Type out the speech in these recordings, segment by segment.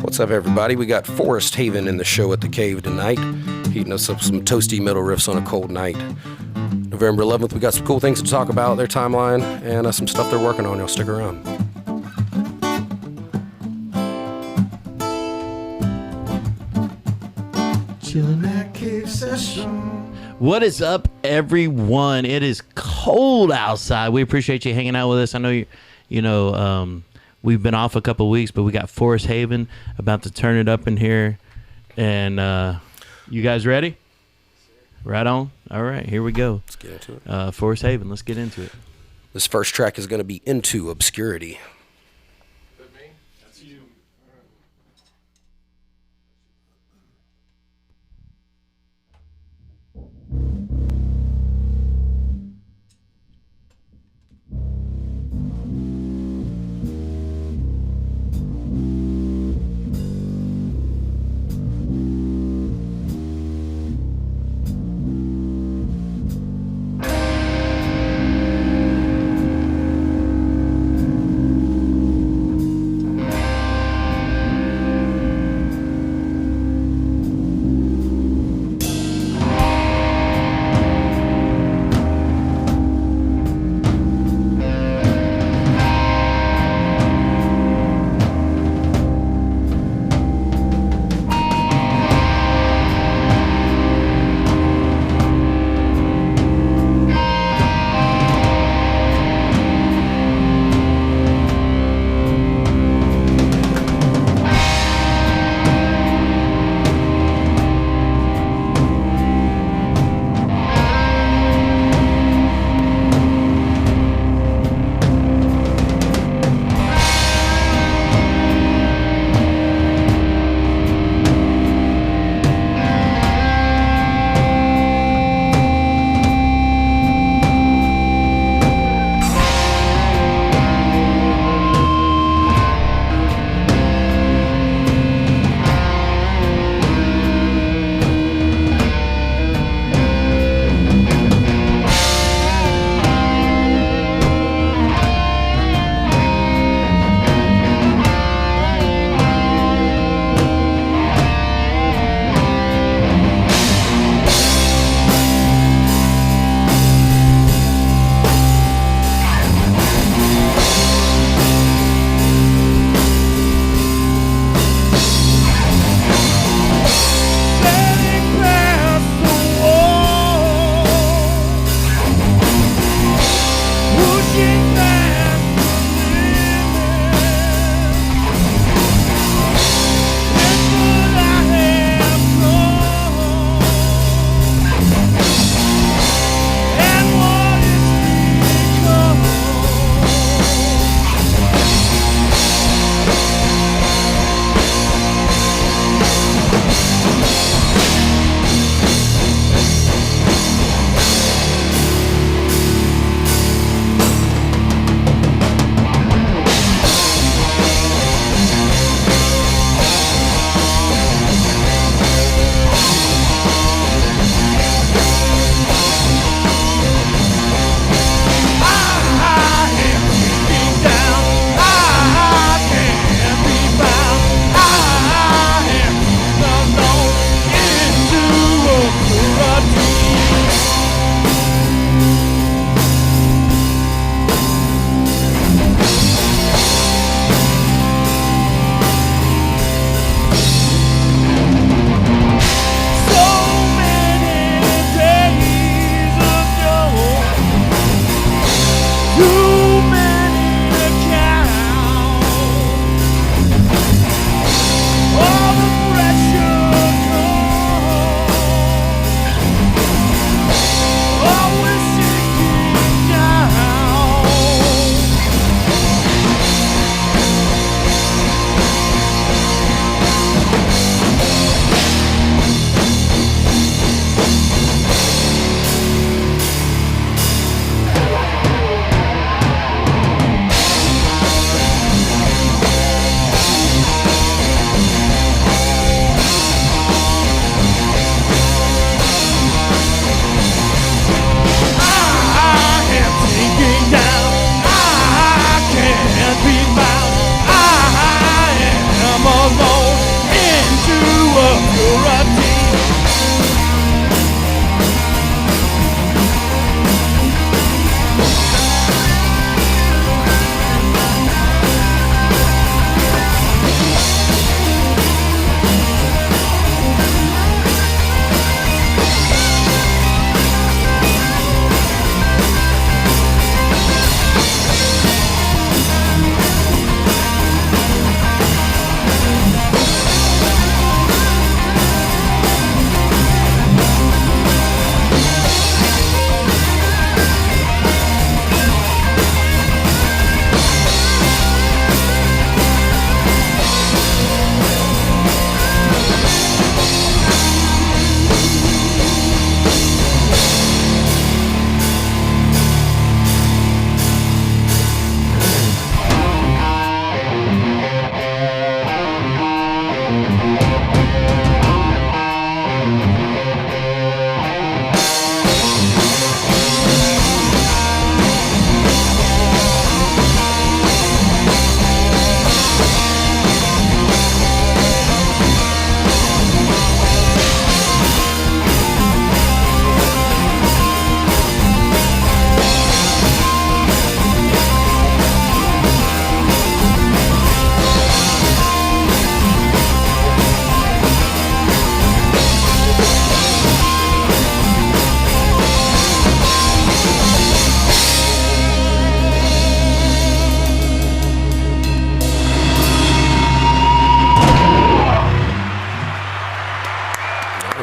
What's up, everybody? We got Forest Haven in the show at the Cave tonight, heating us up some toasty metal riffs on a cold night. November 11th, we got some cool things to talk about, their timeline, and some stuff they're working on. Y'all stick around. Chillin' at Cave Session. What is up, everyone? It is cold outside. We appreciate you hanging out with us. I know we've been off a couple of weeks, but we got Forest Haven about to turn it up in here. And you guys ready? Right on. All right, here we go. Let's get into it. Forest Haven, let's get into it. This first track is going to be Into Obscurity. That me? That's you.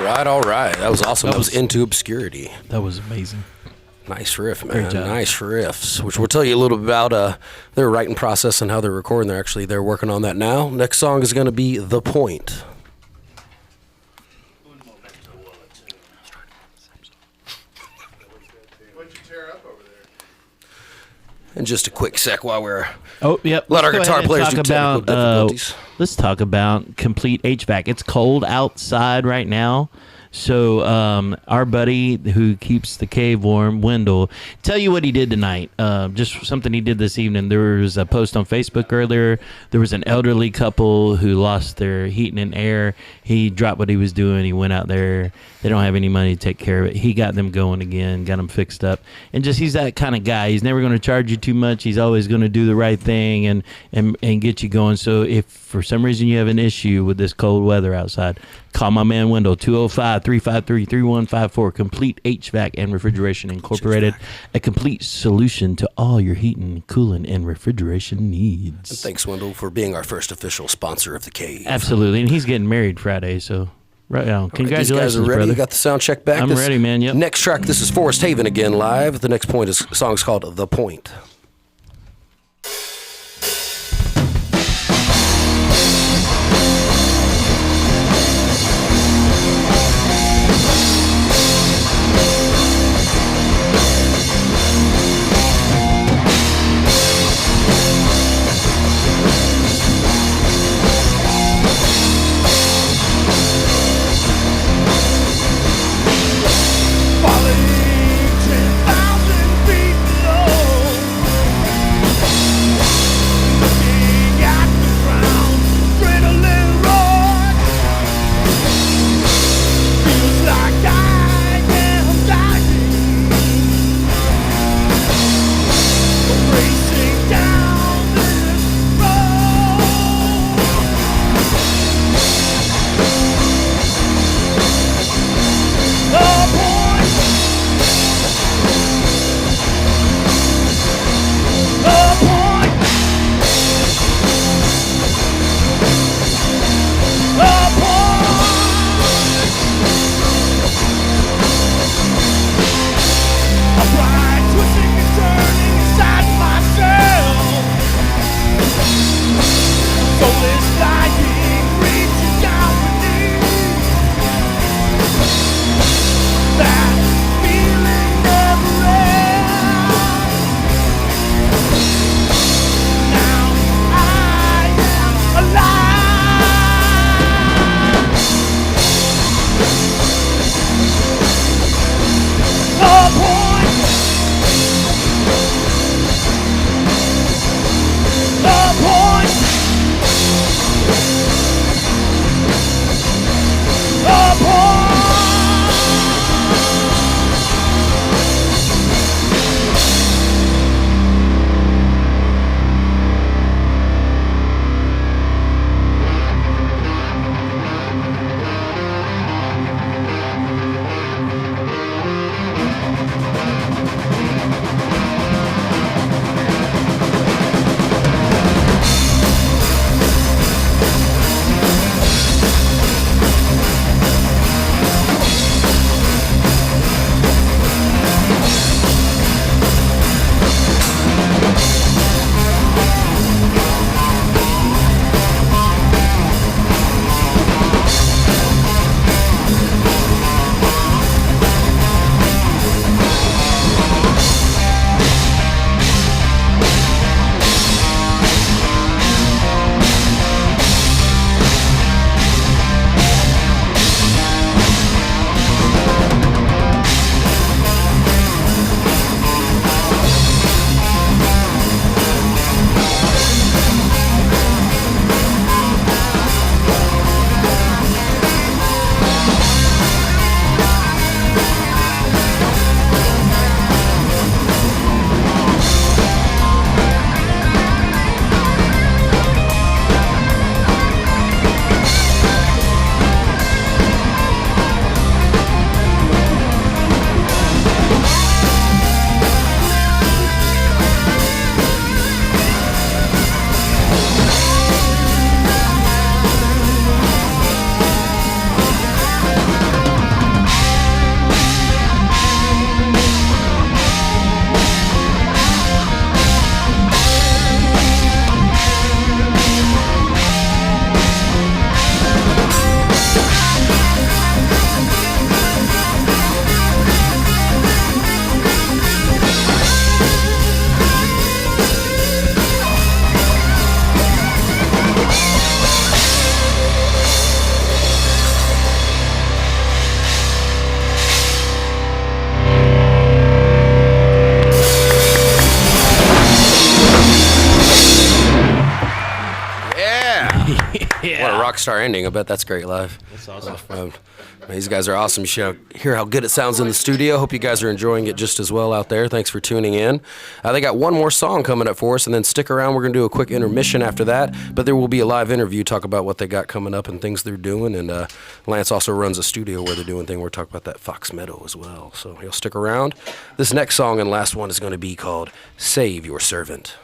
All right. That was awesome. That was Into Obscurity. That was amazing. Nice riff, man. Great job. Nice riffs, which we'll tell you a little bit about their writing process and how they're recording. They're working on that now. Next song is going to be The Point. What'd you tear up over there? And just a quick sec while we're Oh, yep. let our Let's go guitar ahead and players talk do technical difficulties. Let's talk about complete HVAC. It's cold outside right now. So our buddy who keeps the cave warm, Wendell, tell you what he did tonight. Just something he did this evening. There was a post on Facebook earlier. There was an elderly couple who lost their heating and air. He dropped what he was doing. He went out there. They don't have any money to take care of it. He got them going again, got them fixed up. And just he's that kind of guy. He's never going to charge you too much. He's always going to do the right thing and get you going. So if for some reason you have an issue with this cold weather outside, call my man Wendell, 205-353-3154. Complete HVAC and Refrigeration Incorporated. A complete solution to all your heating, cooling, and refrigeration needs. And thanks, Wendell, for being our first official sponsor of the cave. Absolutely. And he's getting married Friday, so right on. Congratulations, These guys are ready. brother. You got the sound check back. I'm ready, man. Yep. Next track, this is Forest Haven again live. The next song's called The Point. Falling 10,000 feet below. star ending. I bet that's great live. That's awesome. These guys are awesome. You should hear how good it sounds in the studio. Hope you guys are enjoying it just as well out there. Thanks for tuning in. They got one more song coming up for us, and then stick around. We're going to do a quick intermission after that, but there will be a live interview, talk about what they got coming up and things they're doing, and Lance also runs a studio where they're doing things. We're talking about that Fox Meadow as well, so you'll stick around. This next song and last one is going to be called Save Your Servant.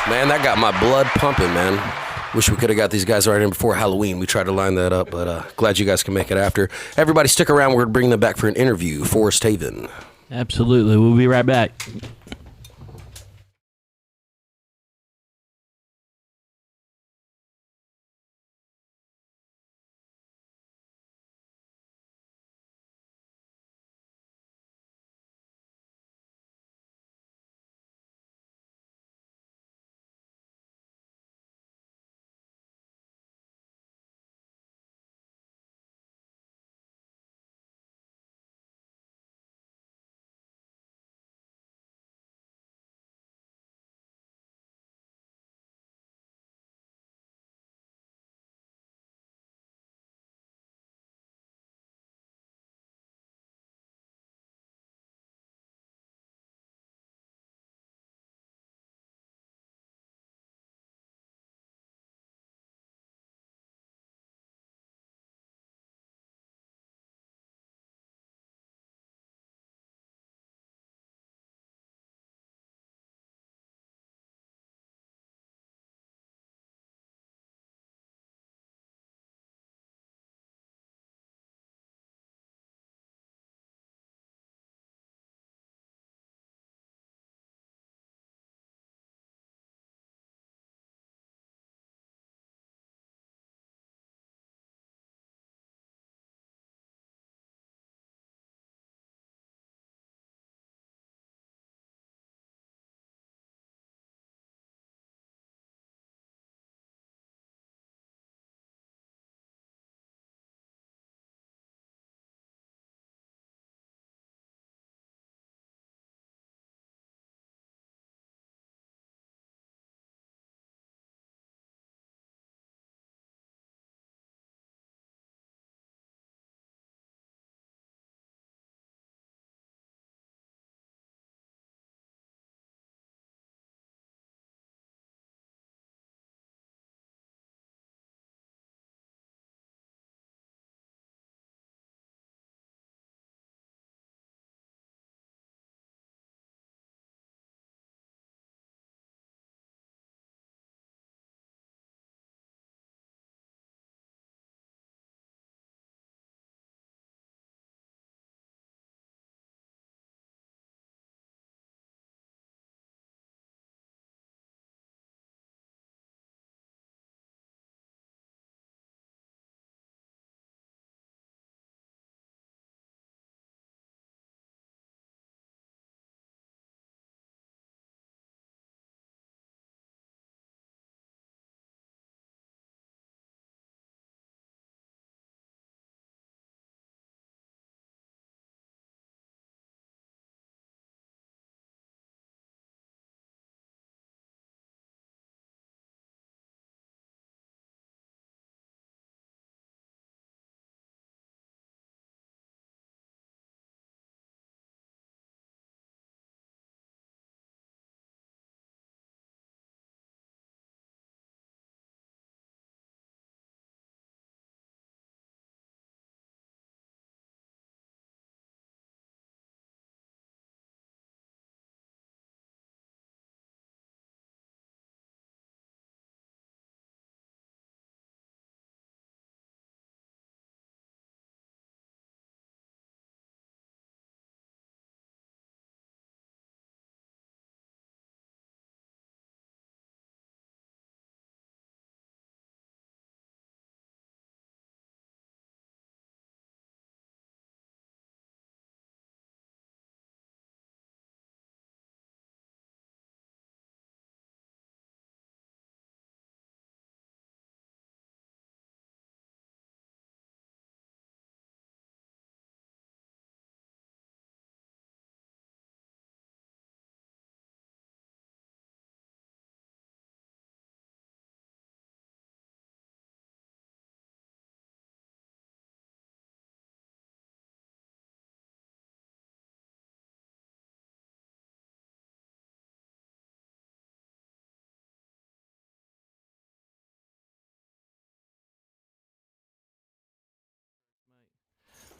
Man, that got my blood pumping, man. Wish we could have got these guys right in before Halloween. We tried to line that up, but glad you guys can make it after. Everybody stick around. We're going to bring them back for an interview. Forest Haven. Absolutely. We'll be right back.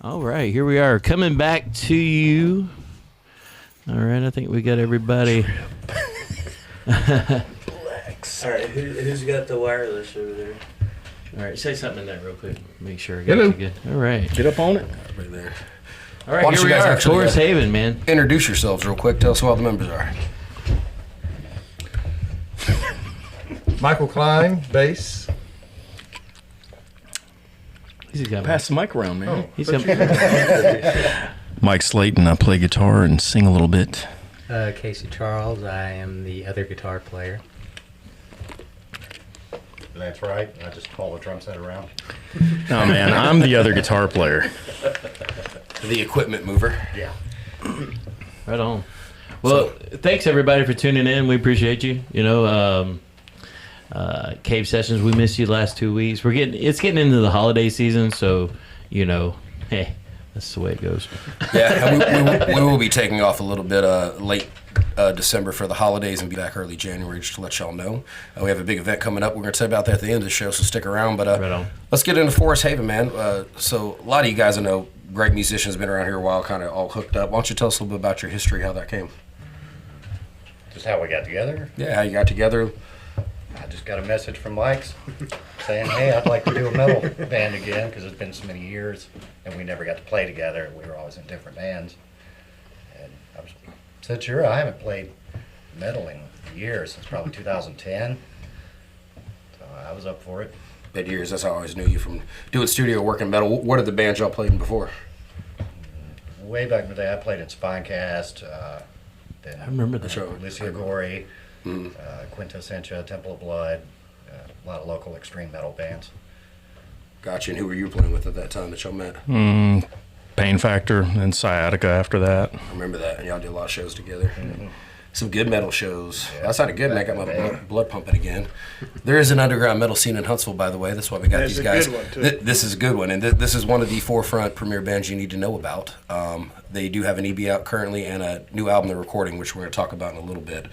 All right, here we are coming back to you. All right, I think we got everybody. All right, who's got the wireless over there? All right, say something in there real quick. Make sure I got you good. All right. Get up on it. Right there. All right, Why don't here you we guys are, actually, Forest Haven, man. Introduce yourselves real quick. Tell us who all the members are. Michael Klein, bass. He's got Pass the mic around, man. He's got Mike Slayton, I play guitar and sing a little bit. Casey Charles, I am the other guitar player. That's right. I just call the drum set around. Oh, man, I'm the other guitar player. The equipment mover. Yeah. right on. Well, thanks everybody for tuning in. We appreciate you. You know, Cave Sessions, we missed you the last 2 weeks. It's getting into the holiday season, so you know, hey, that's the way it goes. Yeah, and we will be taking off a little bit late December for the holidays and be back early January, just to let y'all know. We have a big event coming up. We're going to tell you about that at the end of the show, so stick around. But Right on. let's get into Forest Haven, man. So a lot of you guys I know, great musicians, been around here a while, kind of all hooked up. Why don't you tell us a little bit about your history, how that came? Just how we got together. Yeah, how you got together. I just got a message from Mike's saying, hey, I'd like to do a metal band again because it's been so many years and we never got to play together. We were always in different bands. And said, sure, I haven't played metal in years, since probably 2010. So I was up for it. Bed years, that's how I always knew you from doing studio work in metal. What are the bands y'all played in before? Way back in the day, I played in Spinecast. Then I remember the show. Lucia Gori, Quintessentia, Temple of Blood, a lot of local extreme metal bands. Gotcha. And who were you playing with at that time that y'all met? Pain Factor and Sciatica after that. I remember that, and y'all did a lot of shows together. Some good metal shows. That sounded good, and I got my blood pumping again. There is an underground metal scene in Huntsville, by the way. That's why we got That's these a guys. good one, too. This is a good one, and this is one of the forefront premier bands you need to know about. They do have an EP out currently and a new album they're recording, which we're going to talk about in a little bit.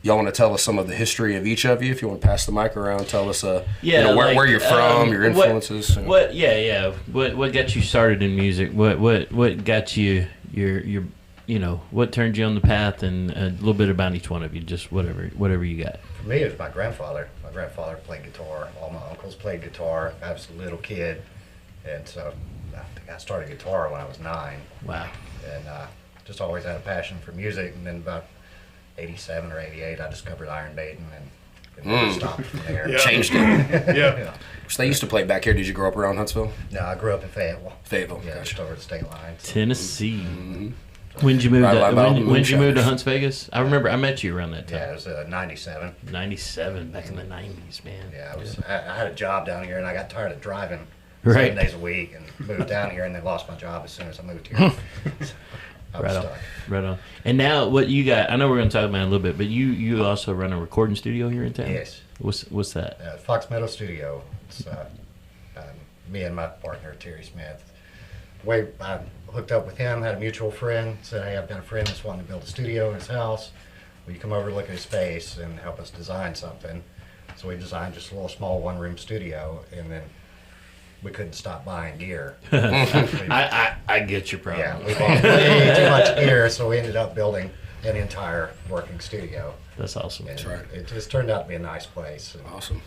Y'all want to tell us some of the history of each of you? If you want to pass the mic around, tell us where you're from, your influences. What got you started in music? What got you your what turned you on the path, and a little bit about each one of you, just whatever you got. For me, it was my grandfather. My grandfather played guitar. All my uncles played guitar. I was a little kid, and so I think I started guitar when I was 9. Wow. And just always had a passion for music. And then about 87 or 88, I discovered Iron Maiden and never stopped from there. Yeah. Changed it. Yeah. So they used to play back here. Did you grow up around Huntsville? No, I grew up in Fayetteville. Fayetteville. Yeah, Gotcha. just over the state line. So. Tennessee. When'd you move Right about the when'd you move to moonshiners. Hunts Vegas? I remember I met you around that Yeah, time. it was 97. 97, back in the 90s, man. Yeah, I had a job down here, and I got tired of driving Right. 7 days a week, and moved down here, and then lost my job as soon as I moved here. So I was Right on. stuck. Right on. And now what you got, I know we're going to talk about it a little bit, but you also run a recording studio here in town? Yes. What's that? Fox Meadow Studio. It's me and my partner, Terry Smith. I hooked up with him, had a mutual friend, said, hey, I've got a friend that's wanting to build a studio in his house. Will you come over and look at his space and help us design something? So we designed just a little small one-room studio, and then we couldn't stop buying gear. I get your problem. Yeah, we bought way too much gear, so we ended up building an entire working studio. That's awesome. And right. It just turned out to be a nice place. And Awesome.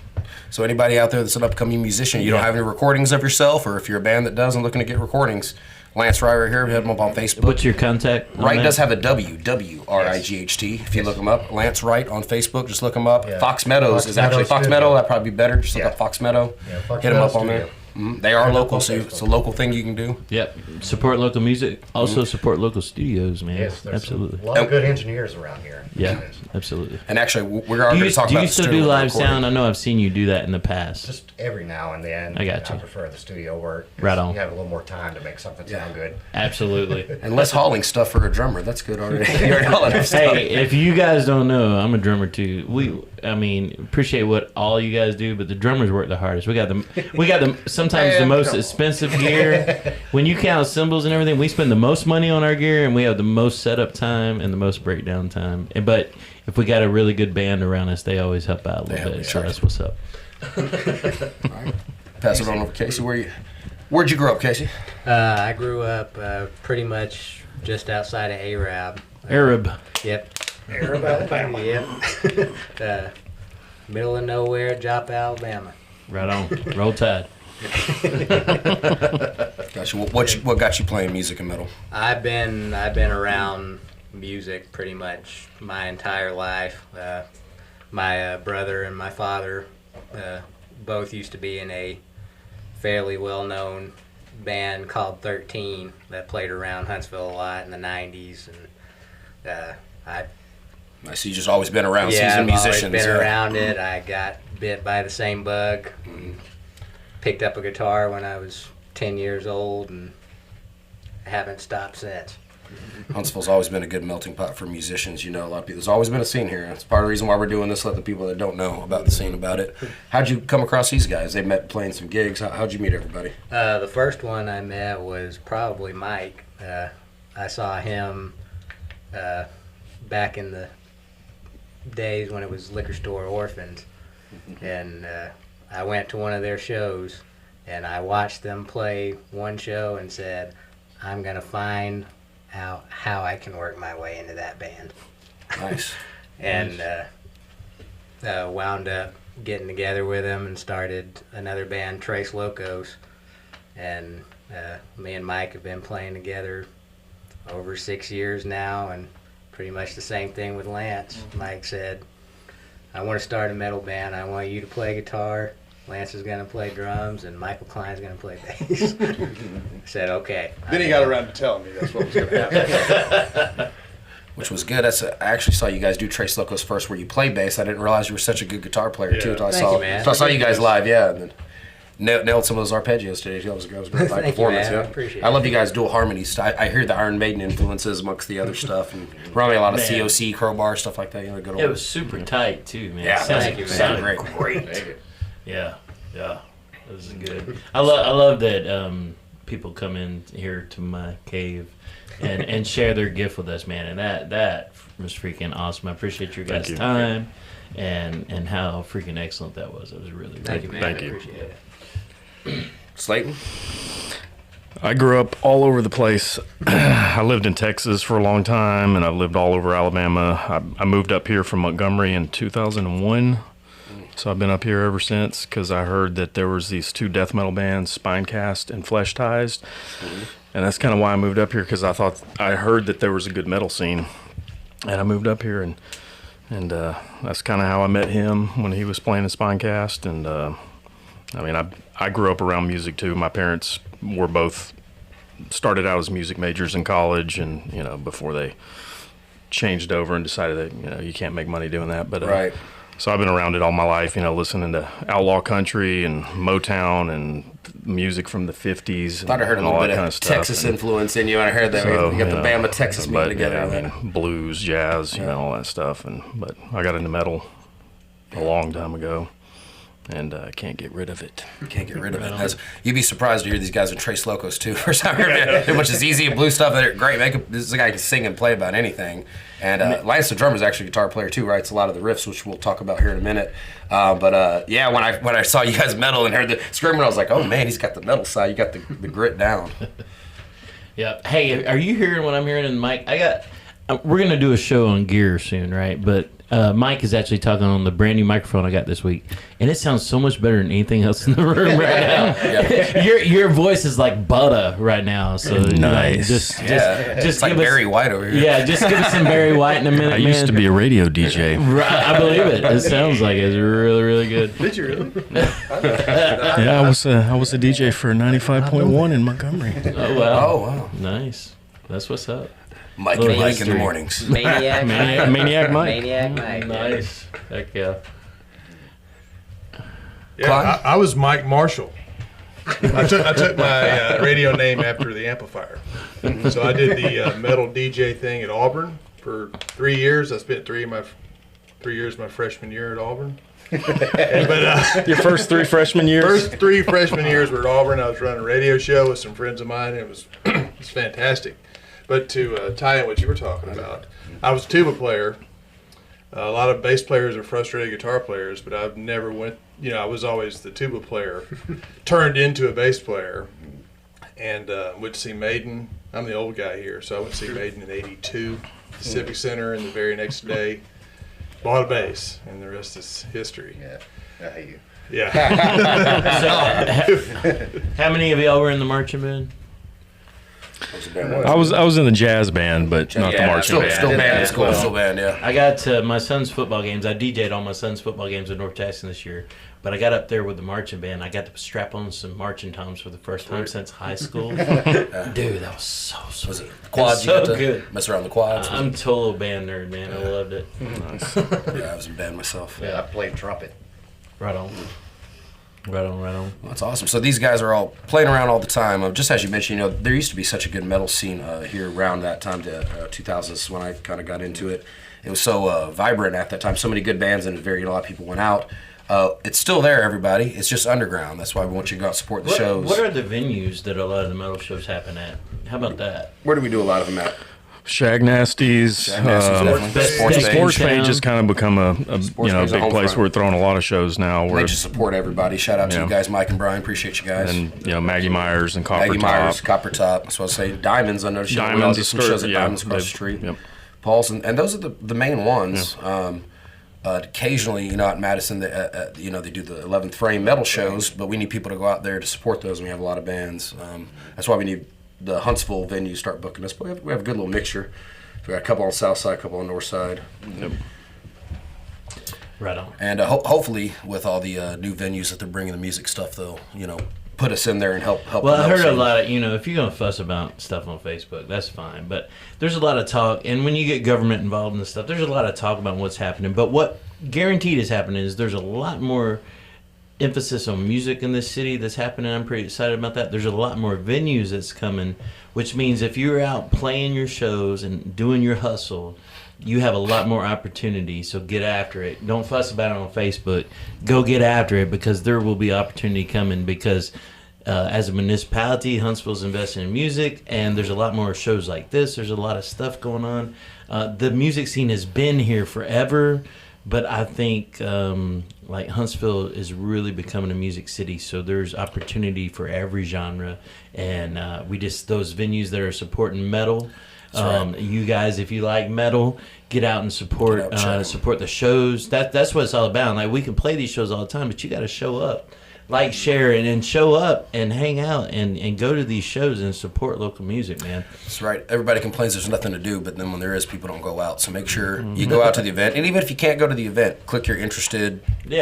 So anybody out there that's an upcoming musician, you don't have any recordings of yourself, or if you're a band that does and looking to get recordings, Lance Wright right here, hit him up on Facebook. What's your contact? on Wright that? does have a W-R-I-G-H-T. If you look him up, Lance Wright on Facebook, just look him up. Yeah. Fox Meadows Fox is actually Meadows Fox Studio. Meadow. That'd probably be better. Just look Yeah. up Fox Meadow. Yeah, Fox Hit him up Meadow on there. Studio. They are Hit 'em up local, on so Facebook. it's a local thing you can do. Yep. Support local music. Also support local studios, man. Yes, there's Absolutely. a lot of good engineers around here. Yeah, absolutely. And actually, we're Do going you, to talk do about you the still studio do live recording. sound? I know I've seen you do that in the past. Just every now and then. I got you. I prefer the studio work. 'cause Right on. You have a little more time to make something sound good. Absolutely. And less hauling stuff for a drummer. That's good already. You're already hauling stuff. Hey, if you guys don't know, I'm a drummer too. Appreciate what all you guys do, but the drummers work the hardest. We got the sometimes the most expensive gear. When you count cymbals and everything, we spend the most money on our gear, and we have the most setup time and the most breakdown time. But if we got a really good band around us, they always help out a little help bit. you, So sure. that's what's up. Pass it on over, Casey. Where you? Where'd you grow up, Casey? I grew up pretty much just outside of Arab. Arab. Yep. Arab, Alabama. Yep. Middle of nowhere, Joppa, Alabama. Right on. Roll Tide. Gotcha. What got you playing music and metal? I've been around music pretty much my entire life. My brother and my father both used to be in a fairly well-known band called 13 that played around Huntsville a lot in the 90s, and I see you just always been around yeah, seasoned I've always musicians. been yeah. around it. I got bit by the same bug. Picked up a guitar when I was 10 years old and haven't stopped since. Huntsville's always been a good melting pot for musicians. You know, a lot of people. There's always been a scene here. It's part of the reason why we're doing this. Let the people that don't know about the scene about it. How'd you come across these guys? They met playing some gigs. How'd you meet everybody? The first one I met was probably Mike. I saw him back in the days when it was Liquor Store Orphans, and I went to one of their shows, and I watched them play one show and said, I'm going to find out how I can work my way into that band. Nice. And wound up getting together with him and started another band, Trace Locos. And me and Mike have been playing together over 6 years now, and pretty much the same thing with Lance. Mike said, I want to start a metal band. I want you to play guitar. Lance is going to play drums, and Michael Klein's going to play bass. I said, okay. Then he got around to telling me that's what was going to happen. Which was good. I actually saw you guys do Trace Locos first, where you play bass. I didn't realize you were such a good guitar player too. Until I Thank saw, you, man. until I saw you guys live. Yeah, and then nailed some of those arpeggios today. It was a great live Thank you, performance. man. Yeah, I appreciate I love it. you guys dual harmonies. I hear the Iron Maiden influences amongst the other stuff, and probably a lot of Man. COC, Crowbar stuff like that. You know, good old. It was super tight too, man. Yeah, Sounded- thank you, man. sounded Great. great. Yeah, this is good. I love that people come in here to my cave and share their gift with us, man. And that was freaking awesome. I appreciate your guys' you. time and how freaking excellent that was. It was really, really Thank you, good. man. Thank I you. appreciate it. Slayton. I grew up all over the place. I lived in Texas for a long time, and I've lived all over Alabama. I moved up here from Montgomery in 2001, so I've been up here ever since because I heard that there was these two death metal bands, Spinecast and Fleshtized, and that's kind of why I moved up here because I heard that there was a good metal scene, and I moved up here, and that's kind of how I met him when he was playing in Spinecast, and I mean, I grew up around music too. My parents were both started out as music majors in college, and before they changed over and decided that you can't make money doing that. But Right. So I've been around it all my life. Listening to outlaw country and Motown and music from the '50s. Thought I heard a and all little that bit kind of of stuff. Texas And influence in you, and I heard that so, you got the you know, Bama Texas meeting but, together. yeah, on I that. mean, blues, jazz, all that stuff. But I got into metal a long time ago, and I can't get rid of it. Can't get rid of it. You'd be surprised to hear these guys in Trace Locos too. First time I heard it, which is easy and blue stuff. They're great. This is a guy who can sing and play about anything. And Lance the drummer is actually a guitar player too. Writes a lot of the riffs, which we'll talk about here in a minute. But yeah, when I saw you guys metal and heard the screaming, I was like, oh man, he's got the metal side. You got the grit down. Yeah. Hey, are you hearing what I'm hearing in the mic? We're gonna do a show on gear soon, right? But Mike is actually talking on the brand new microphone I got this week, and it sounds so much better than anything else in the room right now. your voice is like butter right now. So Nice. Just It's like give us, Barry White over here. Yeah, just give us some Barry White in a minute, I man. used to be a radio DJ. Right, I believe it. It sounds like it's really, really good. Did you really? Yeah, I was a DJ for 95.1 in Montgomery. Oh wow. Oh wow. Nice. That's what's up. Mike Little and Mike in history. the mornings. Maniac Mike. Maniac Mike. Maniac Mike. Nice. Heck yeah. Yeah, I was Mike Marshall. I took my radio name after the amplifier. So I did the metal DJ thing at Auburn for 3 years. I spent 3 years my freshman year at Auburn. But Your first 3 freshman years? first 3 freshman years were at Auburn. I was running a radio show with some friends of mine. It was fantastic. But to tie in what you were talking about, I was a tuba player. A lot of bass players are frustrated guitar players, but I've never I was always the tuba player, turned into a bass player. and went to see Maiden. I'm the old guy here, so I went to see Maiden in '82, Civic Center, and the very next day bought a bass, and the rest is history. Yeah. Yeah. How many of y'all were in the marching band? I was in the jazz band, but not the marching band. Still band. It's cool. Still band. Yeah. I got to my son's football games. I DJ'd all my son's football games in North Jackson this year. But I got up there with the marching band. I got to strap on some marching toms for the first time since high school. Dude, that was so sweet. Was it quads? So You got to good. mess around the quads. I'm total band nerd, man. I loved it. Nice. Yeah, I was in band myself. Yeah, I played trumpet. Right on. Right on, right on. Well, that's awesome. So these guys are all playing around all the time. Just as you mentioned, there used to be such a good metal scene here around that time, to 2000s when I kind of got into it. It was so vibrant at that time. So many good bands, and a lot of people went out. It's still there, everybody. It's just underground. That's why we want you to go out and support the shows. What are the venues that a lot of the metal shows happen at? How about that? Where do we do a lot of them at? Shag Nasties. Sports Sports Page. Page has kind of become a Page is a big home place. front. We're throwing a lot of shows now. They Where just support everybody. Shout out to Yeah. you guys, Mike and Brian. Appreciate you guys. and Maggie Myers and Copper Maggie Top. Myers, Copper Top. That's what I say. Diamonds. I noticed you Diamonds all is did some good, shows at yeah. Diamonds across the They've- street. yep. Paul's, and those are the main ones. Occasionally, at Madison, they do the 11th Frame metal shows, but we need people to go out there to support those, and we have a lot of bands. That's why we need the Huntsville venue to start booking us. But we have a good little mixture. We got a couple on the south side, a couple on the north side. Yep. Right on. And hopefully, with all the new venues that they're bringing the music stuff, they'll put us in there and help. Well, the I metal heard a scene. lot of, if you're going to fuss about stuff on Facebook, that's fine. But there's a lot of talk, and when you get government involved in this stuff, there's a lot of talk about what's happening. But what guaranteed is happening is there's a lot more emphasis on music in this city that's happening. I'm pretty excited about that. There's a lot more venues that's coming, which means if you're out playing your shows and doing your hustle, you have a lot more opportunity. So get after it. Don't fuss about it on Facebook. Go get after it, because there will be opportunity coming, because as a municipality, Huntsville's investing in music, and there's a lot more shows like this. There's a lot of stuff going on. The music scene has been here forever, but I think Huntsville is really becoming a music city, so there's opportunity for every genre, and those venues that are supporting metal. right. You guys, if you like metal, get out and support Get out, check 'em. support the shows. That's what it's all about. Like, we can play these shows all the time, but you got to show up. Like, share, and show up and hang out and go to these shows and support local music, man. That's right. Everybody complains there's nothing to do, but then when there is, people don't go out. So make sure you go out to the event. And even if you can't go to the event, click you're interested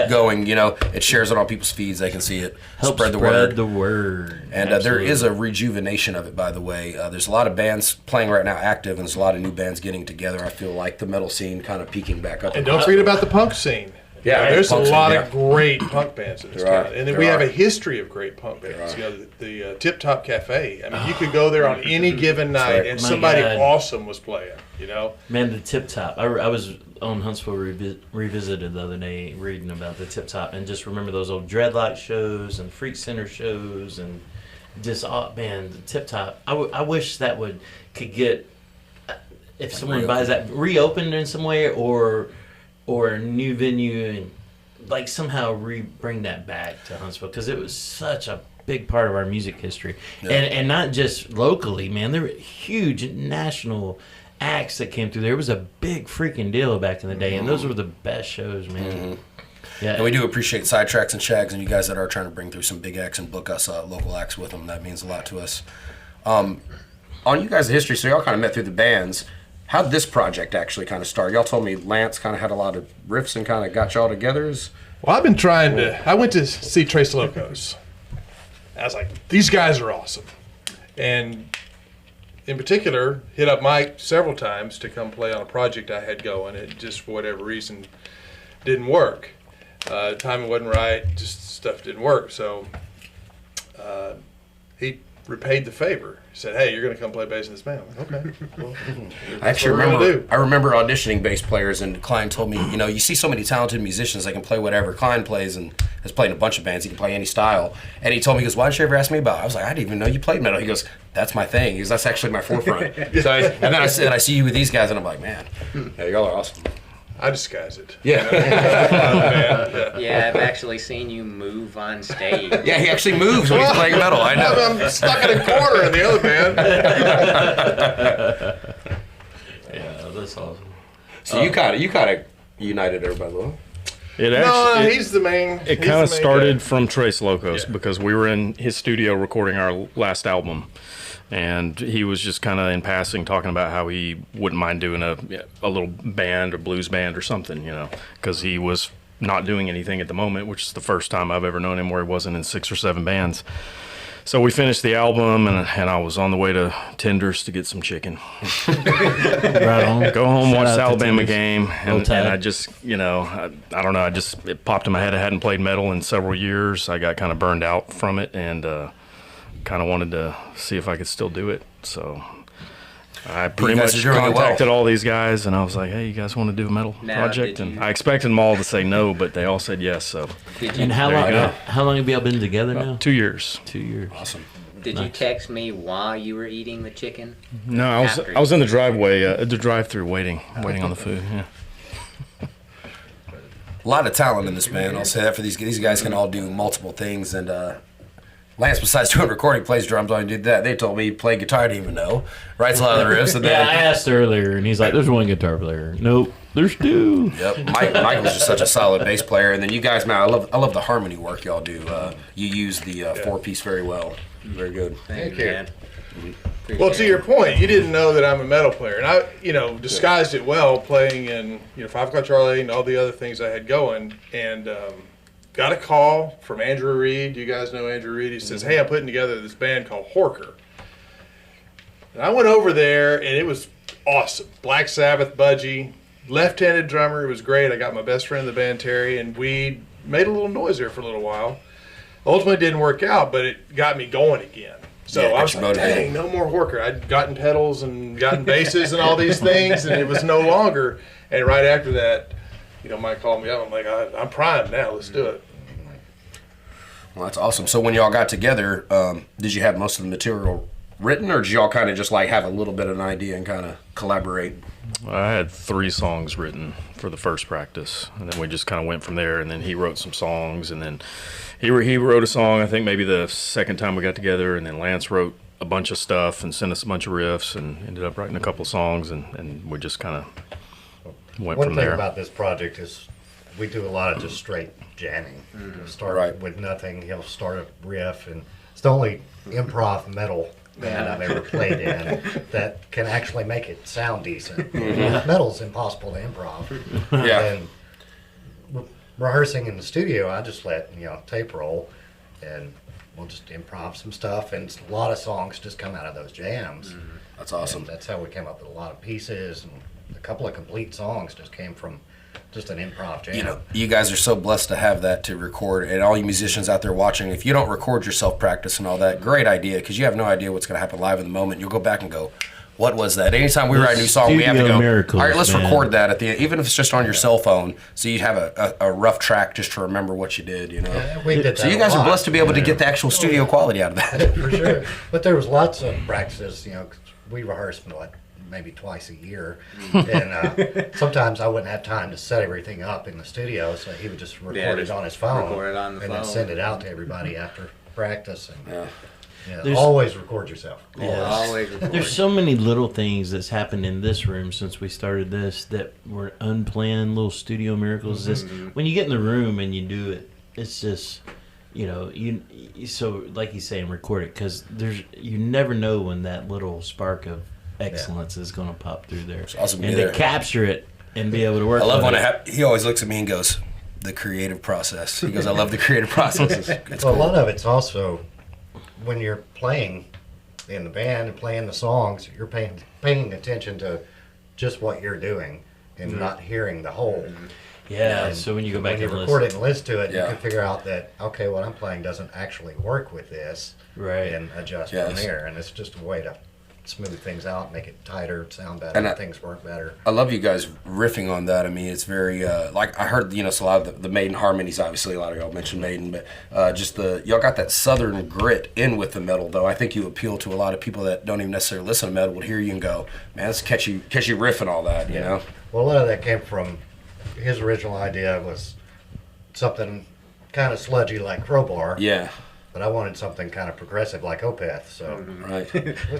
going. It shares it on people's feeds. They can see it. Help spread the word. And there Absolutely. is a rejuvenation of it, by the way. There's a lot of bands playing right now active, and there's a lot of new bands getting together. I feel like the metal scene kind of peaking back up. And don't forget about the punk scene. Yeah, there's a punk scene, lot yeah. of great punk bands in this There are. town, and then There we have are. a history of great punk bands. The Tip Top Cafe. I mean, you could go there on any given night, right. and My somebody God. awesome was playing. Man, the Tip Top. I was on Huntsville Revisited the other day reading about the Tip Top, and just remember those old Dreadlock shows and Freak Center shows, and just, the Tip Top. I wish that could get, if someone buys that, reopened in some way, or a new venue, and like somehow bring that back to Huntsville, because it was such a big part of our music history. Yeah. And not just locally, man. There were huge national acts that came through there. It was a big freaking deal back in the day, and those were the best shows, man. Yeah. And we do appreciate Sidetracks and Shags and you guys that are trying to bring through some big acts and book us local acts with them. That means a lot to us. On you guys' history, so y'all kind of met through the bands. How'd this project actually kind of start? Y'all told me Lance kind of had a lot of riffs and kind of got y'all together. Well, I've been trying to. I went to see Trace Locos. I was like, these guys are awesome, and in particular, hit up Mike several times to come play on a project I had going. It just, for whatever reason, didn't work. Timing wasn't right. Just stuff didn't work. So he repaid the favor. He said, "Hey, you're going to come play bass in this band." I'm like, okay. Well, I actually what we're gonna remember. do. I remember auditioning bass players, and Klein told me, you see so many talented musicians that can play whatever. Klein plays and has played in a bunch of bands. He can play any style. And he told me, he goes, "Why didn't you ever ask me about it?" I was like, "I didn't even know you played metal." He goes, "That's my thing." He goes, "That's actually my forefront." And then I see you with these guys, and I'm like, "Man, yeah, y'all are awesome." I disguise it. Yeah. Yeah, I've actually seen you move on stage. Yeah, he actually moves when he's playing metal. I know. I'm stuck in a corner in the other band. Yeah, that's awesome. So you kind of united everybody, though. It No, actually, he's the main. it kind of started from Trace Locos because we were in his studio recording our last album. And he was just kind of in passing talking about how he wouldn't mind doing a little band or blues band or something, because he was not doing anything at the moment, which is the first time I've ever known him where he wasn't in 6 or 7 bands. So we finished the album, and I was on the way to Tenders to get some chicken. Right on. Go home, Shout watch out the to Alabama Tenders. game, Roll and Tide. I just, I don't know, it popped in my head. I hadn't played metal in several years. I got kind of burned out from it, and kind of wanted to see if I could still do it. So I pretty guys much are doing it well. contacted all these guys, and I was like, hey, you guys want to do a metal Now, project? did And you- I expected them all to say no, but they all said yes. So Did you, And how There you long? go. How long have y'all been together now? 2 years. 2 years. Awesome. did you text me while you were eating the chicken? No, After. I was in the driveway, the drive-through, waiting on the food. Yeah. A lot of talent in this band. I'll say that for these guys can all do multiple things. And Lance, besides doing recording, plays drums. I did that. They told me he played guitar. I didn't even know. Writes a lot of the riffs. And Yeah, I then, asked earlier, and he's like, "There's one guitar player." Nope, there's two. yep, Mike was just such a solid bass player. And then you guys, man, I love the harmony work y'all do. You use the 4-piece very well. Very good. Thank you. man. Well, to your point, you didn't know that I'm a metal player, and I, disguised it well, playing in, 5 O'Clock Charlie and all the other things I had going, and got a call from Andrew Reed. You guys know Andrew Reed. He says, "Hey, I'm putting together this band called Horker," and I went over there, and it was awesome. Black Sabbath, Budgie, left-handed drummer. It was great. I got my best friend in the band, Terry, and we made a little noise there for a little while. Ultimately, it didn't work out, but it got me going again. So Yeah, I was got you like, motivated. dang, no more Horker. I'd gotten pedals and gotten basses and all these things, and it was no longer. And right after that, Mike called me up. I'm like, I'm primed now. Let's do it. Well, that's awesome. So when y'all got together, did you have most of the material written, or did y'all kind of just like have a little bit of an idea and kind of collaborate? I had 3 songs written for the first practice, and then we just kind of went from there. And then he wrote some songs, and then he wrote a song, I think maybe the second time we got together, and then Lance wrote a bunch of stuff and sent us a bunch of riffs and ended up writing a couple songs, and we just kind of went One from thing there. about this project is we do a lot of just straight jamming. Start Right. with nothing. He'll start a riff, and it's the only improv metal band I've ever played in that can actually make it sound decent. Metal's impossible to improv. Yeah. And rehearsing in the studio, I just let tape roll, and we'll just improv some stuff, and a lot of songs just come out of those jams. That's awesome. And that's how we came up with a lot of pieces, and a couple of complete songs just came from just an improv jam. You guys are so blessed to have that to record, and all you musicians out there watching, if you don't record yourself practice and all that, great idea, because you have no idea what's going to happen live in the moment. You'll go back and go, what was that? Anytime we write a new song, we have to Studio go, miracles, all right, let's man. record that at the end, even if it's just on your cell phone, so you have a rough track just to remember what you did, We did So that you a guys are lot. blessed to be able to get the actual studio quality out of that. For sure. But there was lots of practices, 'cause we rehearsed maybe twice a year. And sometimes I wouldn't have time to set everything up in the studio, so he would just record it just on his phone. record it on the and then phone. send it out to everybody after practice. And, There's- always record yourself. Yeah. Always record. There's so many little things that's happened in this room since we started this that were unplanned little studio miracles. Just when you get in the room and you do it, it's just so like he's saying, record it, because you never know when that little spark of excellence is going to pop through there, awesome to and be to there. capture it and be able to work. I love with when it. he always looks at me and goes, the creative process. He goes, I love the creative process. It's Well, cool. a lot of it's also when you're playing in the band and playing the songs, you're paying attention to just what you're doing and not hearing the whole. Yeah. And So when you go back when you and record listen, it and listen to it, Yeah. you can figure out that, okay, what I'm playing doesn't actually work with this, right? and adjust Yes. from there. And it's just a way to smooth things out, make it tighter, sound better, And things work better. I love you guys riffing on that. I mean, it's very like I heard, so a lot of the Maiden harmonies. Obviously, a lot of y'all mentioned Maiden, but just y'all got that southern grit in with the metal. Though I think you appeal to a lot of people that don't even necessarily listen to metal. Would hear you and go, man, that's catchy riff and all that. You know. Well, a lot of that came from his original idea was something kind of sludgy like Crowbar. Yeah. But I wanted something kind of progressive like Opeth. So Right.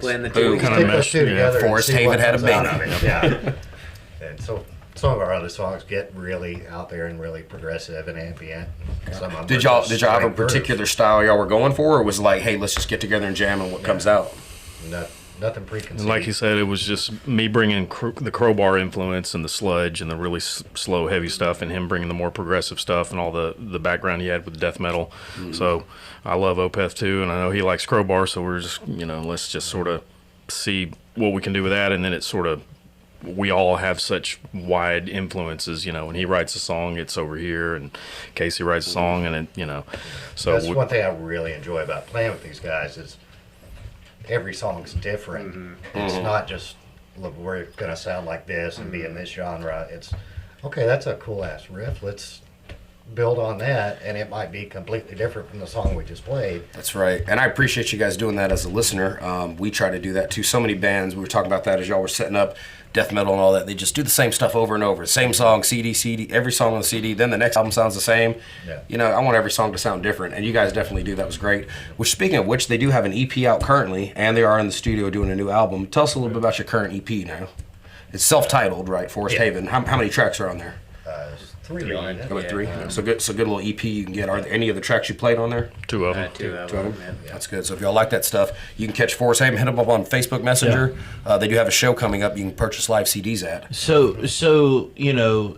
Blend the Boom. two. Kinda stick those meshed, two yeah. together. and Forest see Haven what had a comes out bang. of it. Yeah. And so some of our other songs get really out there and really progressive and ambient. Some of them Did are y'all just have a straight verse. particular style y'all were going for, or was it like, hey, let's just get together and jam and what comes out? Nothing preconceived. And like you said, it was just me bringing the Crowbar influence and the sludge and the really slow, heavy stuff, and him bringing the more progressive stuff and all the background he had with death metal. So I love Opeth too, and I know he likes Crowbar, so we're just, let's just sort of see what we can do with that. And then it's sort of, we all have such wide influences, when he writes a song, it's over here, and Casey writes a song, and it, so That's one thing I really enjoy about playing with these guys is every song's different. It's not just, look, we're going to sound like this and be in this genre. It's, okay, that's a cool ass riff. Let's build on that, and it might be completely different from the song we just played. That's right. And I appreciate you guys doing that as a listener. We try to do that too. So many bands, we were talking about that as y'all were setting up death metal and all that, they just do the same stuff over and over. Same song, CD, every song on the CD, then the next album sounds the same. Yeah. I want every song to sound different, and you guys definitely do. That was great. Which, speaking of which, they do have an EP out currently, and they are in the studio doing a new album. Tell us a little bit about your current EP now. It's self-titled, right? Forest Haven. How many tracks are on there? There's 3 on it. About 3? So good little EP you can get. Are there any of the tracks you played on there? 2 of them. Two of Two of them. them? That's good. So if y'all like that stuff, you can catch Forest Haven. Hit them up on Facebook Messenger. They do have a show coming up you can purchase live CDs at. So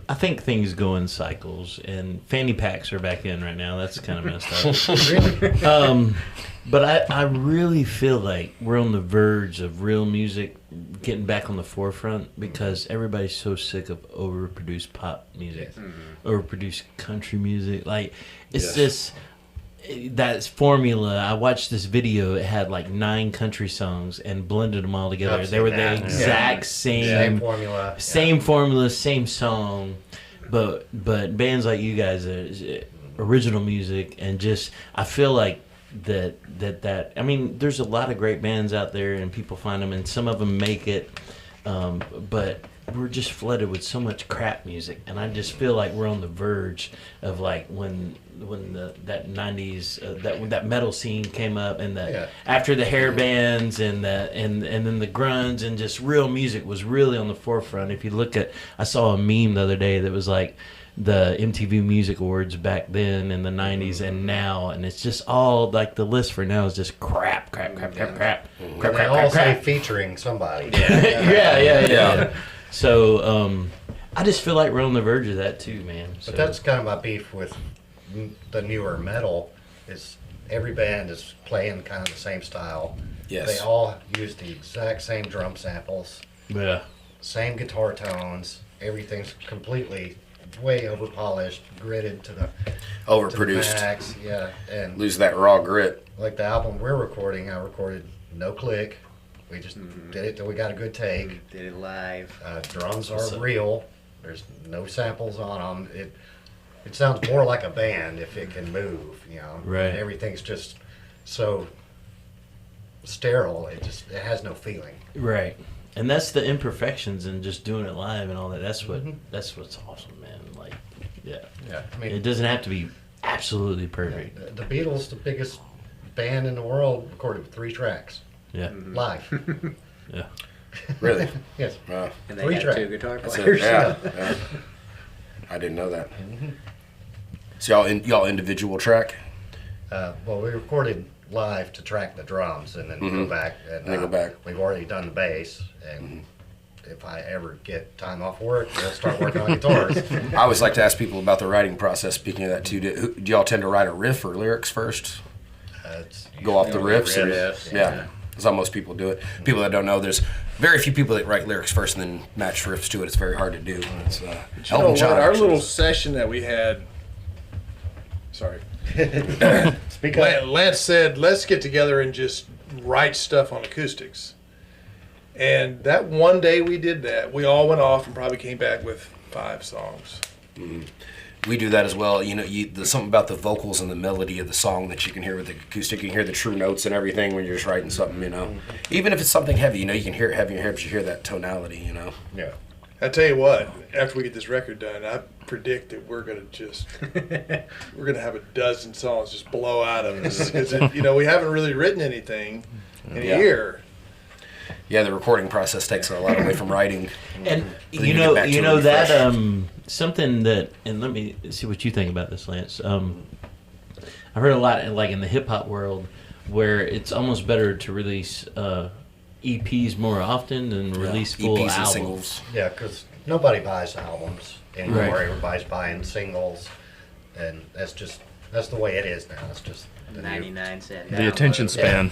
I think things go in cycles, and fanny packs are back in right now. That's kind of messed up. But I really feel like we're on the verge of real music getting back on the forefront because everybody's so sick of overproduced pop music, overproduced country music. Like, it's just that formula. I watched this video. It had like 9 country songs and blended them all together. I've They were seen the that. exact Same formula. same formula, same song, but bands like you guys are original music, and just I feel like that I mean, there's a lot of great bands out there, and people find them, and some of them make it, but we're just flooded with so much crap music, and I just feel like we're on the verge of like when that 90s that metal scene came up, and after the hair bands and then the grunge, and just real music was really on the forefront. If you look at, I saw a meme the other day that was like the MTV Music Awards back then in the 90s and now, and it's just all like the list for now is just crap. They all say featuring somebody. Yeah. So I just feel like we're on the verge of that too, man. So. But that's kind of my beef with the newer metal is every band is playing kind of the same style. Yes. They all use the exact same drum samples, same guitar tones. Everything's completely way over polished, gridded to the Overproduced. max. Yeah, and Lose that raw grit. like the album we're recording, I recorded no click. We just did it till we got a good take. Did it live. Drums are real. There's no samples on them. It sounds more like a band if it can move. Right. Everything's just so sterile. It has no feeling. Right. And that's the imperfections and just doing it live and all that. That's what's awesome, man. Like, yeah. I mean, It doesn't have to be absolutely perfect. the Beatles, the biggest band in the world, recorded 3 tracks Yeah. live. Yeah. Really? Yes. Wow. And they 3 had track. 2 guitar That's players. it. Yeah. I didn't know that. So y'all individual track? Well, we recorded live to track the drums and then go back. And then go back. We've already done the bass, and if I ever get time off work, we'll start working on guitars. I always like to ask people about the writing process. Speaking of that too, do y'all tend to write a riff or lyrics first? It's Go off the riffs? or- riffs, Yeah. That's how most people do it. People that don't know, there's very few people that write lyrics first and then match riffs to it. It's very hard to do. It's, Elton John Our actually little does. session that we had. Sorry. Speak up. Lance said, let's get together and just write stuff on acoustics. And that one day we did that, we all went off and probably came back with 5 songs. We do that as well. There's something about the vocals and the melody of the song that you can hear with the acoustic. You can hear the true notes and everything when you're just writing something, Even if it's something heavy, you can hear it heavy in your head, but you hear that tonality, Yeah. I tell you what, after we get this record done, I predict that we're gonna have a dozen songs just blow out of us because we haven't really written anything in a year. Yeah, the recording process takes a lot away from writing. And Then you get know back to it that refresh. something that, and let me see what you think about this, Lance. I heard a lot, like in the hip hop world, where it's almost better to release EPs more often than release full EPs and albums. singles. Yeah, because nobody buys albums anymore. Right. Everybody's buying singles, and that's the way it is now. It's just the new 99-cent. The attention span.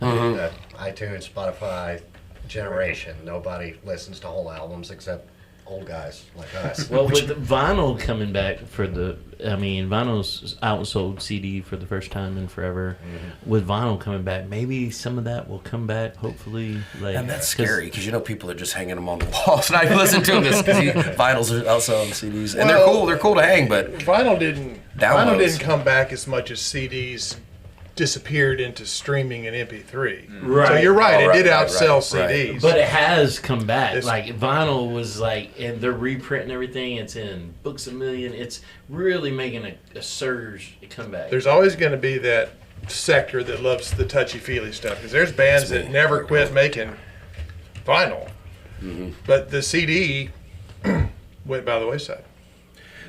iTunes, Spotify generation. Nobody listens to whole albums except old guys like us. Well, with vinyl coming back vinyl's outsold CD for the first time in forever. Mm-hmm. With vinyl coming back, maybe some of that will come back. Hopefully, like, And that's scary because people are just hanging them on the walls. And I listen to them because vinyls are also on CDs, and they're cool. They're cool to hang, but Vinyl didn't Downloads. come back as much as CDs disappeared into streaming and MP3. Right. So you're right. Oh, it did right, outsell right. CDs. But it has come back. It's- Like vinyl was like, and they're reprinting everything. It's in Books A Million. It's really making a surge come back. There's always going to be that sector that loves the touchy-feely stuff because there's bands that never quit making vinyl. But the CD went by the wayside.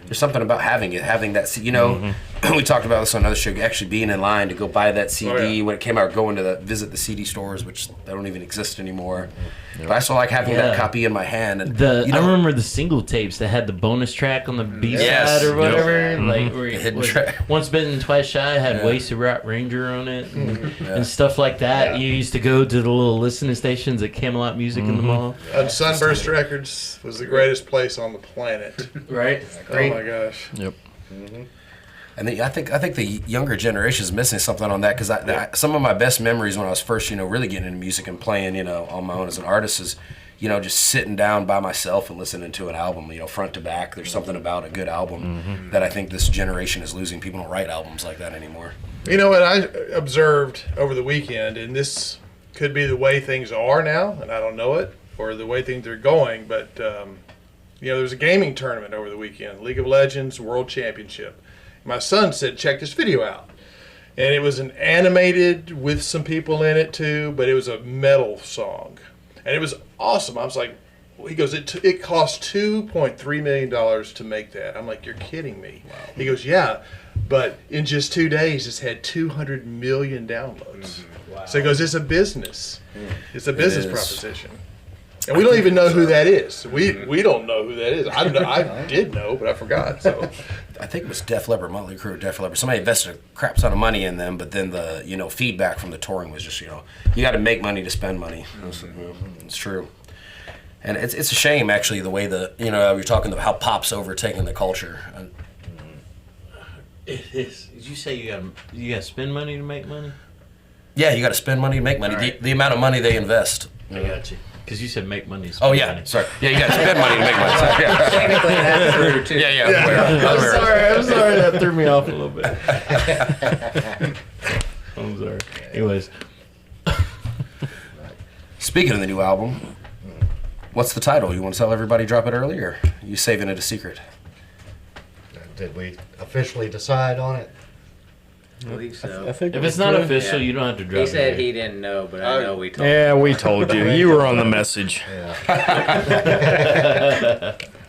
there's something about having that. We talked about this on another show. Actually, being in line to go buy that CD when it came out, going to visit the CD stores, which they don't even exist anymore. But I still like having that copy in my hand. And I remember the single tapes that had the bonus track on the B side Yes. or whatever. Like where it Hidden was track. Once Bitten, Twice Shy had Wasted Rock Ranger on it and stuff like that. You used to go to the little listening stations at Camelot Music in the mall, And Sunburst Records was the greatest place on the planet. right? Oh my gosh. Yep. And I think the younger generation is missing something on that because some of my best memories when I was first, really getting into music and playing, on my own as an artist is, just sitting down by myself and listening to an album, front to back. There's something about a good album that I think this generation is losing. People don't write albums like that anymore. You know what I observed over the weekend, and this could be the way things are now, and I don't know it, or the way things are going, but, there was a gaming tournament over the weekend, League of Legends World Championship. My son said, check this video out. And it was an animated with some people in it too, but it was a metal song. And it was awesome. I was like, he goes, it cost $2.3 million to make that. I'm like, you're kidding me. Wow. He goes, yeah, but in just 2 days, it's had 200 million downloads. Wow. So he goes, it's a business. It's a business proposition. And we don't even know who that is. We don't know who that is. I don't know. I did know, but I forgot. So I think it was Def Leppard, Motley Crue, Def Leppard. Somebody invested a crap ton of money in them, but then the feedback from the touring was just you got to make money to spend money. It's true, and it's a shame actually the way you're talking about how pop's overtaking the culture. It is. Did you say you got to spend money to make money? Yeah, you got to spend money to make money. Right. The amount of money they invest. I got you. Because you said make money. Oh yeah, money. sorry. Yeah, you got to spend money to make money. Sorry. Yeah. Technically, that's true too. Yeah. I'm sorry. That threw me off a little bit. I'm sorry. Anyways, Speaking of the new album, what's the title? You want to tell everybody? Drop it early, or are you saving it a secret? Did we officially decide on it? I believe so. think if it's not official, Yeah. you don't have to drop He it. said he didn't know, but I know we told him. Yeah, we told you. You were on the message. Yeah.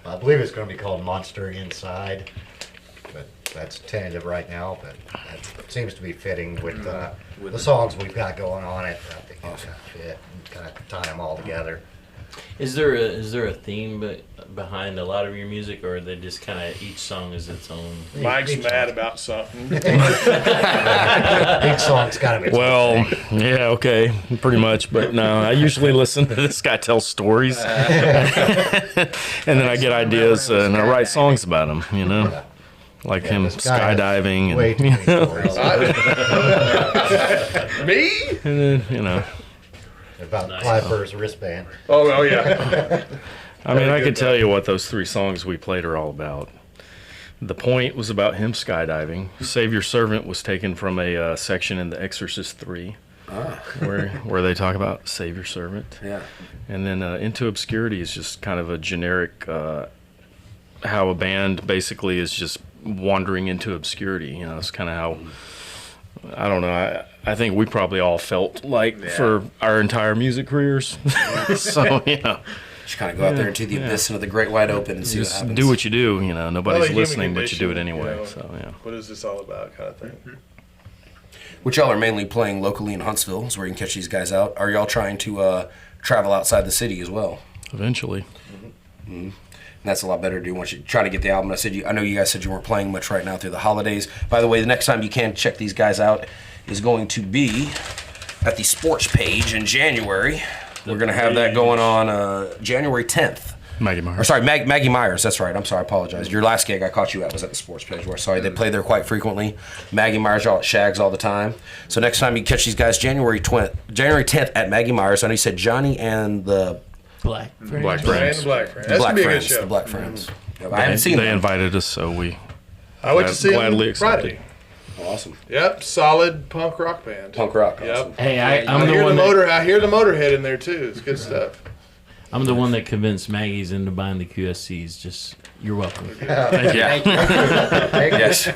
I believe it's going to be called Monster Inside, but that's tentative right now. But that seems to be fitting with the songs we've got going on it. I think it's going to fit and kind of tie them all together. Is there a theme behind a lot of your music, or are they just kind of each song is its own? Mike's mad about something. Each song's got to be. Well, yeah, okay, pretty much. But no, I usually listen to this guy tell stories, and then I get ideas and I write songs about him. Like him this guy has skydiving, way too many stories Me? and then about Clive Burr's wristband. Oh yeah. I mean, I could tell you what those 3 songs we played are all about. The Point was about him skydiving. Save Your Servant was taken from a section in The Exorcist 3. where they talk about save your servant. Yeah. And then Into Obscurity is just kind of a generic, how a band basically is just wandering into obscurity. You know, it's kind of how, I don't know, I think we probably all felt like for our entire music careers. So, you know. Just kind of go out there into the abyss, into the great wide open, and see what Just happens. do what you do, you know. Nobody's Well, the human listening, but you do it condition, anyway. you know, So, yeah. What is this all about, kind of thing. Which y'all are mainly playing locally in Huntsville, is where you can catch these guys out. Are y'all trying to travel outside the city as well? Eventually. And that's a lot better to do once you try to get the album. I know you guys said you weren't playing much right now through the holidays. By the way, the next time you can check these guys out is going to be at the Sports Page in January. We're going to have that going on January 10th. Maggie Or Myers. sorry, Maggie Myers. That's right. I'm sorry. I apologize. Your last gig I caught you at was at the Sports Page. Where sorry, they play there quite frequently. Maggie Myers, y'all at Shags all the time. So next time you catch these guys, January 10th at Maggie Myers. I know you said Johnny and the Black Friends. Black And Friends. the Black Friends. That's Black going to be a good Friends. show. The Black Friends. Yeah, I haven't seen They them. invited us, so we I went to see them gladly accepted. Friday. Awesome. Yep, solid punk rock band. Punk rock. Yep. Awesome. Hey, I I'm the hear the one. motor. I hear the Motorhead in there too. It's good stuff. I'm the one that convinced Maggie's into buying the QSCs. Just you're welcome. Yeah. Yes.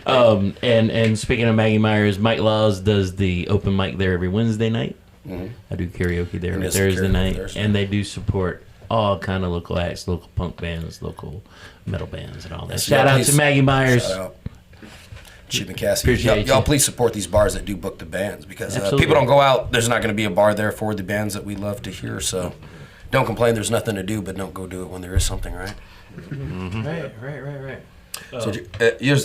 And speaking of Maggie Myers, Mike Laws does the open mic there every Wednesday night. I do karaoke there And every there's some Thursday karaoke night, Thursday. and they do support all kind of local acts, local punk bands, local metal bands, and all that. So Shout y'all out please- to Maggie Myers. Shout out. Chip and Cassie. Appreciate Y'all you. please support these bars that do book the bands because Absolutely. people don't go out. There's not going to be a bar there for the bands that we love to hear. So don't complain. There's nothing to do, but don't go do it when there is something, right? Right. So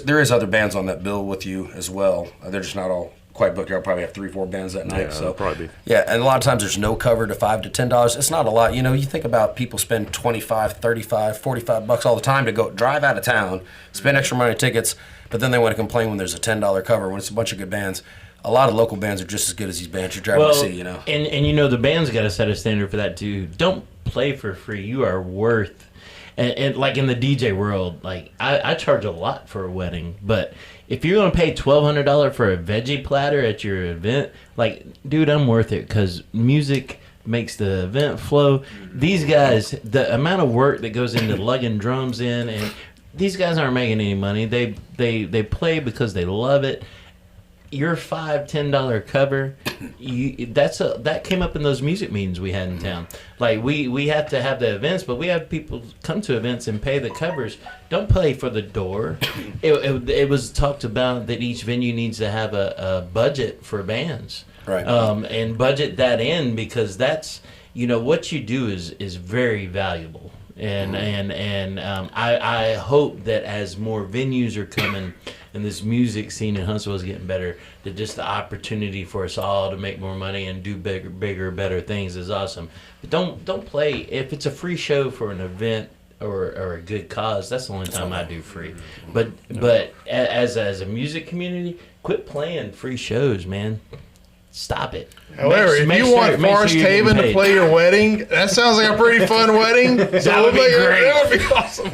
there is other bands on that bill with you as well. They're just not all quite booked. Y'all probably have 3-4 bands that night. Yeah, so it'll probably be. yeah, and a lot of times there's no cover to $5 to $10. It's not a lot. You know, you think about people spend $25, $35, $45 all the time to go drive out of town, spend extra money on tickets, but then they want to complain when there's a $10 cover when it's a bunch of good bands. A lot of local bands are just as good as these bands you're driving to see, you know. And you know the band's got to set a standard for that too. Don't play for free. You are worth. And like in the DJ world, like I charge a lot for a wedding, but if you're gonna pay $1,200 for a veggie platter at your event, like, dude, I'm worth it because music makes the event flow. These guys, the amount of work that goes into lugging drums in, and these guys aren't making any money. They play because they love it. Your $5-10 cover, that came up in those music meetings we had in town. Like we have to have the events, but we have people come to events and pay the covers. Don't pay for the door. It was talked about that each venue needs to have a budget for bands, Right. and budget that in because that's what you do is very valuable. And I hope that as more venues are coming and this music scene in Huntsville is getting better, that just the opportunity for us all to make more money and do bigger, better things is awesome. But don't play if it's a free show for an event or a good cause. That's the only time I do free. But as a music community, quit playing free shows, man. Stop it. However, if you want Forest Haven to play your wedding, that sounds like a pretty fun wedding. So That would be great. That would be awesome.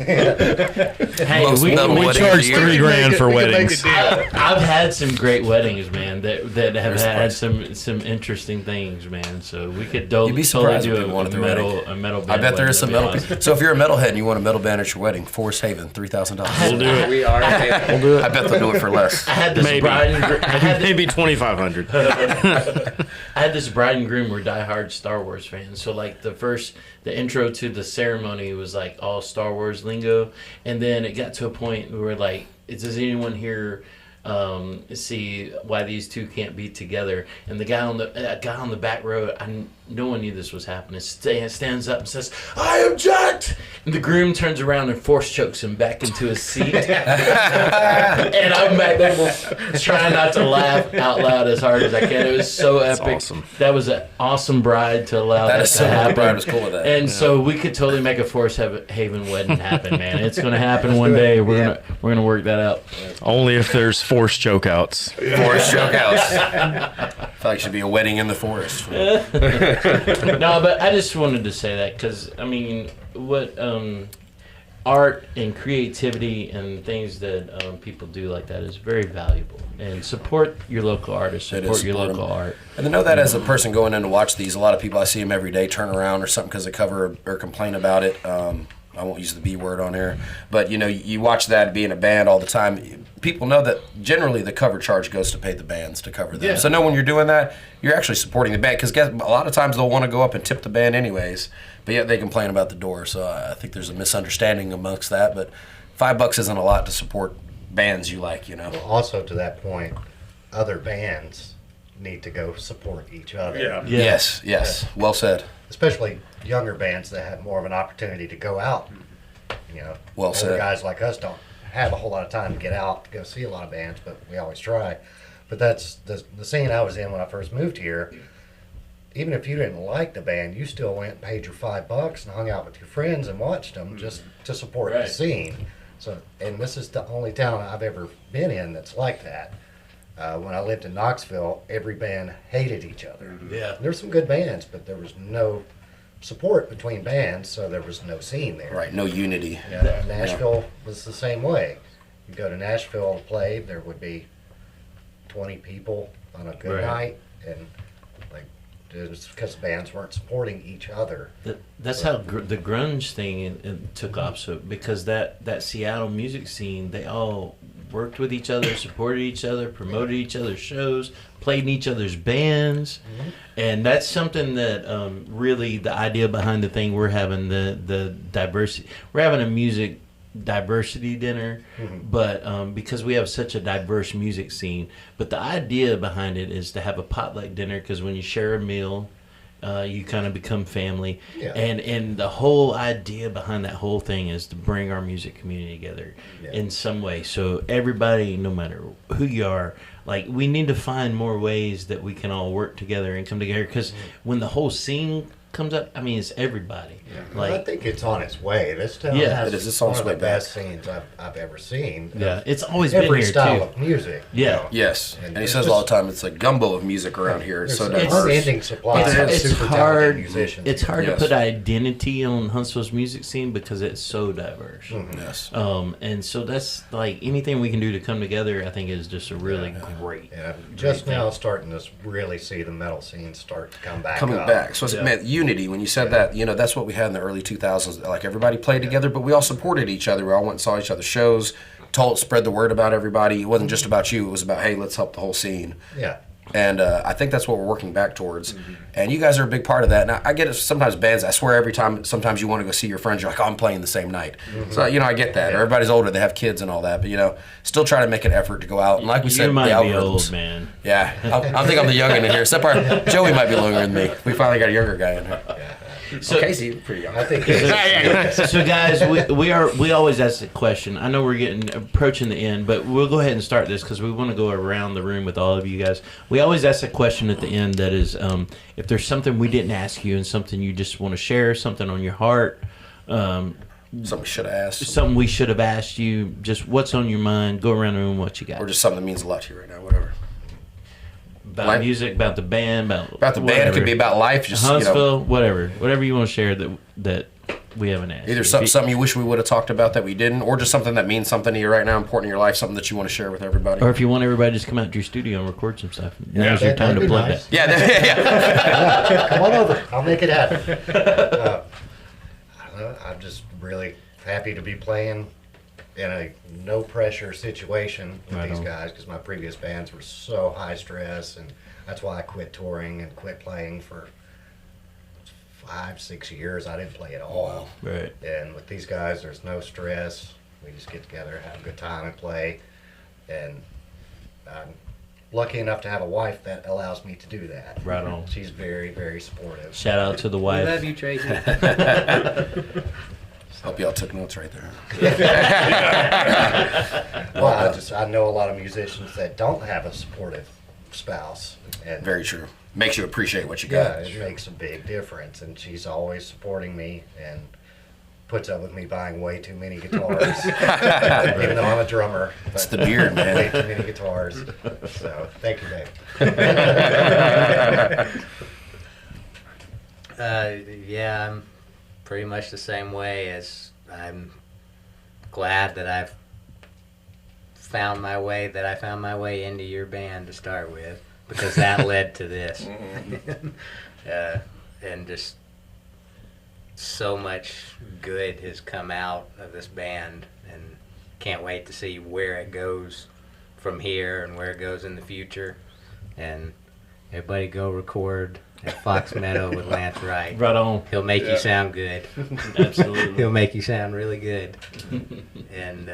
Hey, Most metal We weddings charge of the year. $3,000 for We can make weddings. a deal. I've had some great weddings, man. That have There's had place. some interesting things, man. So we could You'd be surprised totally if do people wanted a their wedding. metal band. I bet there is some wedding. metal. That'd be So if you're a metalhead and you want a metal band at your wedding, Forest Haven, $3,000. We'll do it. We are. We'll do I it. bet they'll do it for less. I had this Maybe. bride and Maybe $2,500. I had this bride and groom were diehard Star Wars fans. So like the intro to the ceremony was like all Star Wars lingo, and then it got to a point where like, does anyone here see why these two can't be together? And the guy on the back row, no one knew this was happening. Stands up and says, "I object!" And the groom turns around and force chokes him back into his seat. And I'm back there trying not to laugh out loud as hard as I can. It was so epic. awesome. That was an awesome bride to allow That that is to so cool. The happen. bride was cool with that. And so we could totally make a Forest Haven wedding happen, man. It's going to happen one day. We're gonna work that out. Only if there's forced joke outs. Forest joke house. I feel like it should be a wedding in the forest. No, but I just wanted to say that because I mean, what art and creativity and things that people do like that is very valuable. And support your local artists, It is, support your support 'em. local art. And to know that as a person going in to watch these, a lot of people I see them every day turn around or something because they cover or complain about it. I won't use the B word on here, but you watch that being a band all the time. People know that generally the cover charge goes to pay the bands to cover them. Yeah. So know when you're doing that, you're actually supporting the band because a lot of times they'll want to go up and tip the band anyways, but yet they complain about the door. So I think there's a misunderstanding amongst that. But $5 isn't a lot to support bands you like, Also, to that point, other bands need to go support each other. Yeah. Yeah. Yes. Well said. Especially younger bands that have more of an opportunity to go out. Well older said. guys like us don't have a whole lot of time to get out to go see a lot of bands, but we always try. But that's the scene I was in when I first moved here. Even if you didn't like the band, you still went and paid your $5 and hung out with your friends and watched them just to support the Right. scene. So, and this is the only town I've ever been in that's like that. When I lived in Knoxville, every band hated each other. Yeah. There's some good bands, but there was no support between bands, so there was no scene there. Right. No unity. Yeah, Nashville was the same way. You go to Nashville to play, there would be 20 people on a good Right. night, and like it's because bands weren't supporting each other. That's how the grunge thing it took off. So because that Seattle music scene, they all worked with each other, supported each other, promoted each other's shows, played in each other's bands, and that's something that really the idea behind the thing we're having the diversity. We're having a music diversity dinner, but because we have such a diverse music scene, but the idea behind it is to have a potluck dinner because when you share a meal, you kind of become family. Yeah. And the whole idea behind that whole thing is to bring our music community together in some way. So everybody, no matter who you are, like we need to find more ways that we can all work together and come together because when the whole scene comes up, I mean, it's everybody. Well, I Like, think it's on its way. This town Yeah, has it is. It's on one its of the way back. best scenes I've ever seen. yeah, it's always been Every here style too. of music. Yeah. Yes. And And he it's says just- all the time, it's a gumbo of music around here. It's There's so an diverse. unending supply It's, of it's super hard. talented musicians. It's hard Yes. to put identity on Huntsville's music scene because it's so diverse. Yes. And so that's like anything we can do to come together. I think is just a really great. And I'm just now starting to really see the metal scene start to come back Coming up. back. So it's man, unity. When you said that, that's what we had in the early 2000s. Like everybody played together, but we all supported each other. We all went and saw each other's shows, spread the word about everybody. It wasn't just about you. It was about, hey, let's help the whole scene. Yeah. And I think that's what we're working back towards. And you guys are a big part of that. And I get it. Sometimes bands, I swear every time, sometimes you want to go see your friends, you're like, oh, I'm playing the same night. So, I get that. Everybody's older. They have kids and all that. But, still try to make an effort to go out. And like we said, You the might be algorithms. old, man. Yeah. I think I'm the youngin' in here. Except Joey might be younger than me. We finally got a younger guy in here. So, Casey, pretty young. I think it's, so guys, we always ask the question. I know we're getting approaching the end, but we'll go ahead and start this because we want to go around the room with all of you guys. We always ask a question at the end that is, if there's something we didn't ask you and something you just want to share, something on your heart, Something we should have asked. something we should have asked you, just what's on your mind. Go around the room, what you got Or just something that means a lot to you right now. Whatever. about Life. music, about the band, About the band. It could be about life. Just, Huntsville, whatever you want to share that we haven't asked. Either If something you wish we would have talked about that we didn't, or just something that means something to you right now, important in your life, something that you want to share with everybody. or if you want everybody to just come out to your studio and record some stuff, now's your that'd time to be plug nice. that. Yeah. come on over. I'll make it happen. I don't know, I'm just really happy to be playing in a no pressure situation with Right these on. guys because my previous bands were so high stress, and that's why I quit touring and quit playing for 5-6 years. I didn't play at all. Right. And with these guys, there's no stress. We just get together, have a good time, and play. And I'm lucky enough to have a wife that allows me to do that. Right on. She's very, very supportive. Shout out to the We wife. love you, Tracy. Hope y'all took notes right there. Well, I know a lot of musicians that don't have a supportive spouse. And Very true. Makes you appreciate what you yeah, got. it makes a big difference. And she's always supporting me and puts up with me buying way too many guitars, even though I'm a drummer. It's but the beard, way man. too many guitars. So thank you, Dave. Yeah, I'm pretty much the same way as I'm glad that I found my way into your band to start with, because that led to this. And just so much good has come out of this band, and can't wait to see where it goes from here and where it goes in the future. And everybody go record at Fox Meadow with Lance Wright. Right on. He'll make you sound good. Absolutely. He'll make you sound really good. And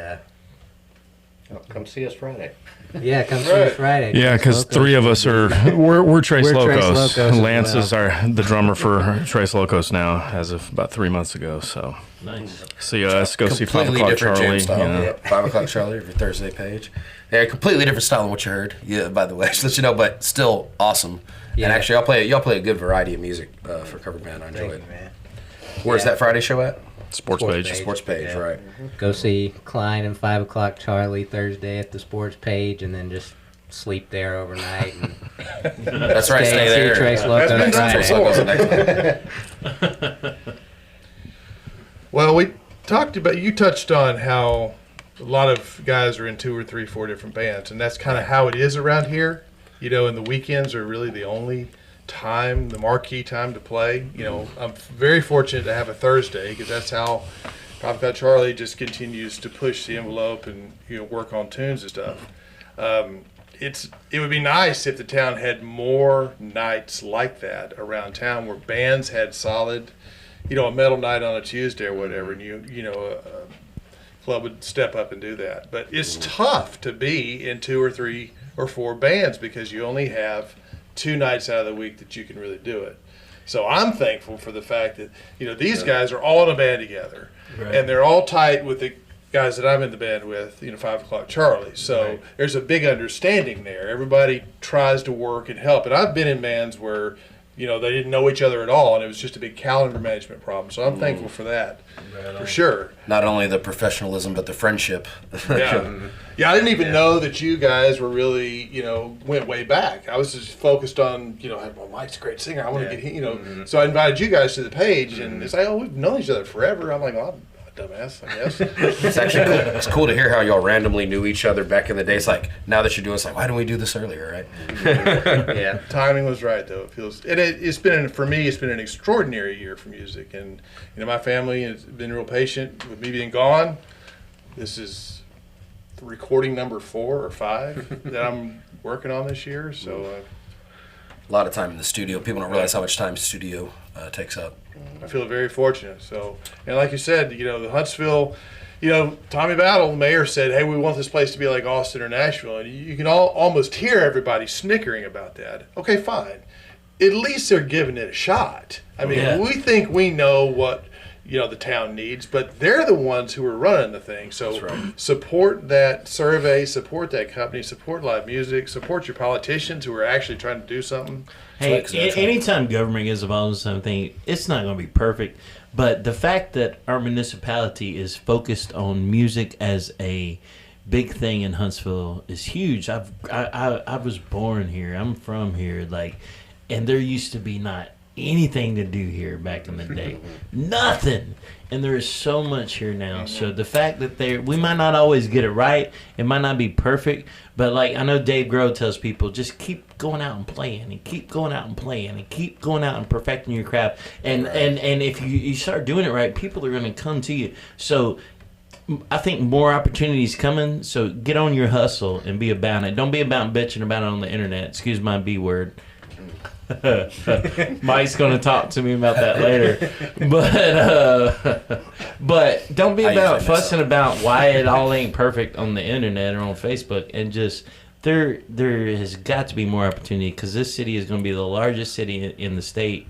Come see us Friday. yeah, come see us Friday. Yeah, because Locos. three of us are we're Trace We're Trace Locos. Locos as Lance well. is the drummer for Trace Locos now, as of about 3 months ago. So Nice. see us. Go see 5 Completely o'clock different Charlie. jam style. you know. Yeah, 5 o'clock Charlie, every Thursday page. Yeah, completely different style than what you heard. Yeah, by the way, just let you know, but still awesome. Yeah. And actually, y'all play a good variety of music for cover band. I enjoy Thank it. you, man. Where's Yeah. that Friday show at? Sports Sports page. page. Sports page, Yeah. right? Go see Klein and 5 o'clock Charlie Thursday at the Sports Page, and then just sleep there overnight. And That's right. Stay see there. Trace That's Locos been done Trace Friday. Locos the next time. Well, we talked about, you touched on how a lot of guys are in 2 or 3, 4 different bands, and that's kind of how it is around here. You know, and the weekends are really the only time, the marquee time to play. You know, I'm very fortunate to have a Thursday, because that's how I've got Charlie just continues to push the envelope and, you know, work on tunes and stuff. It would be nice if the town had more nights like that around town, where bands had solid, you know, a metal night on a Tuesday or whatever, and you know, a club would step up and do that. But it's tough to be in 2 or 3 or 4 bands, because you only have 2 nights out of the week that you can really do it. So I'm thankful for the fact that, you know, these guys are all in a band together, and they're all tight with the guys that I'm in the band with, you know, 5 o'clock Charlie. So there's a big understanding there. Everybody tries to work and help. And I've been in bands where, you know, they didn't know each other at all, and it was just a big calendar management problem. So I'm thankful for that, for sure. Not only the professionalism, but the friendship. Yeah. Yeah, I didn't even know that you guys were really, you know, went way back. I was just focused on, you know, well, Mike's a great singer. I want to get him, you know. So I invited you guys to the page, and it's like, oh, we've known each other forever. I'm like, well, I'm a dumbass, I guess. It's actually cool. It's cool to hear how y'all randomly knew each other back in the day. It's like, now that you're doing it, it's like, why didn't we do this earlier, right? Yeah. Timing was right, though. It feels, and it's been, for me, it's been an extraordinary year for music. And, you know, my family has been real patient with me being gone. This is recording number 4 or 5 that I'm working on this year. So A lot of time in the studio. People don't realize how much time studio takes up. I feel very fortunate. So, and like you said, you know, the Huntsville, you know, Tommy Battle, the mayor, said, hey, we want this place to be like Austin or Nashville. And you can almost hear everybody snickering about that. Okay, fine. At least they're giving it a shot. I mean, we think we know what, you know, the town needs, but they're the ones who are running the thing. So support that survey, support that company, support live music, support your politicians who are actually trying to do something. Hey, Exactly. anytime government gets involved in something, it's not going to be perfect. But the fact that our municipality is focused on music as a big thing in Huntsville is huge. I was born here. I'm from here. Like, and there used to be not anything to do here back in the day. Nothing. And there is so much here now. So the fact that we might not always get it right, it might not be perfect, but like I know Dave Grohl tells people, just keep going out and playing, and keep going out and playing, and keep going out and perfecting your craft. And and if you start doing it right, people are going to come to you. So I think more opportunities coming. So get on your hustle and be about it. Don't be about bitching about it on the internet. Excuse my B word. Mike's gonna talk to me about that later, but don't be I about usually mess fussing about why it all ain't perfect on the internet or on Facebook, and just there has got to be more opportunity, because this city is going to be the largest city in the state.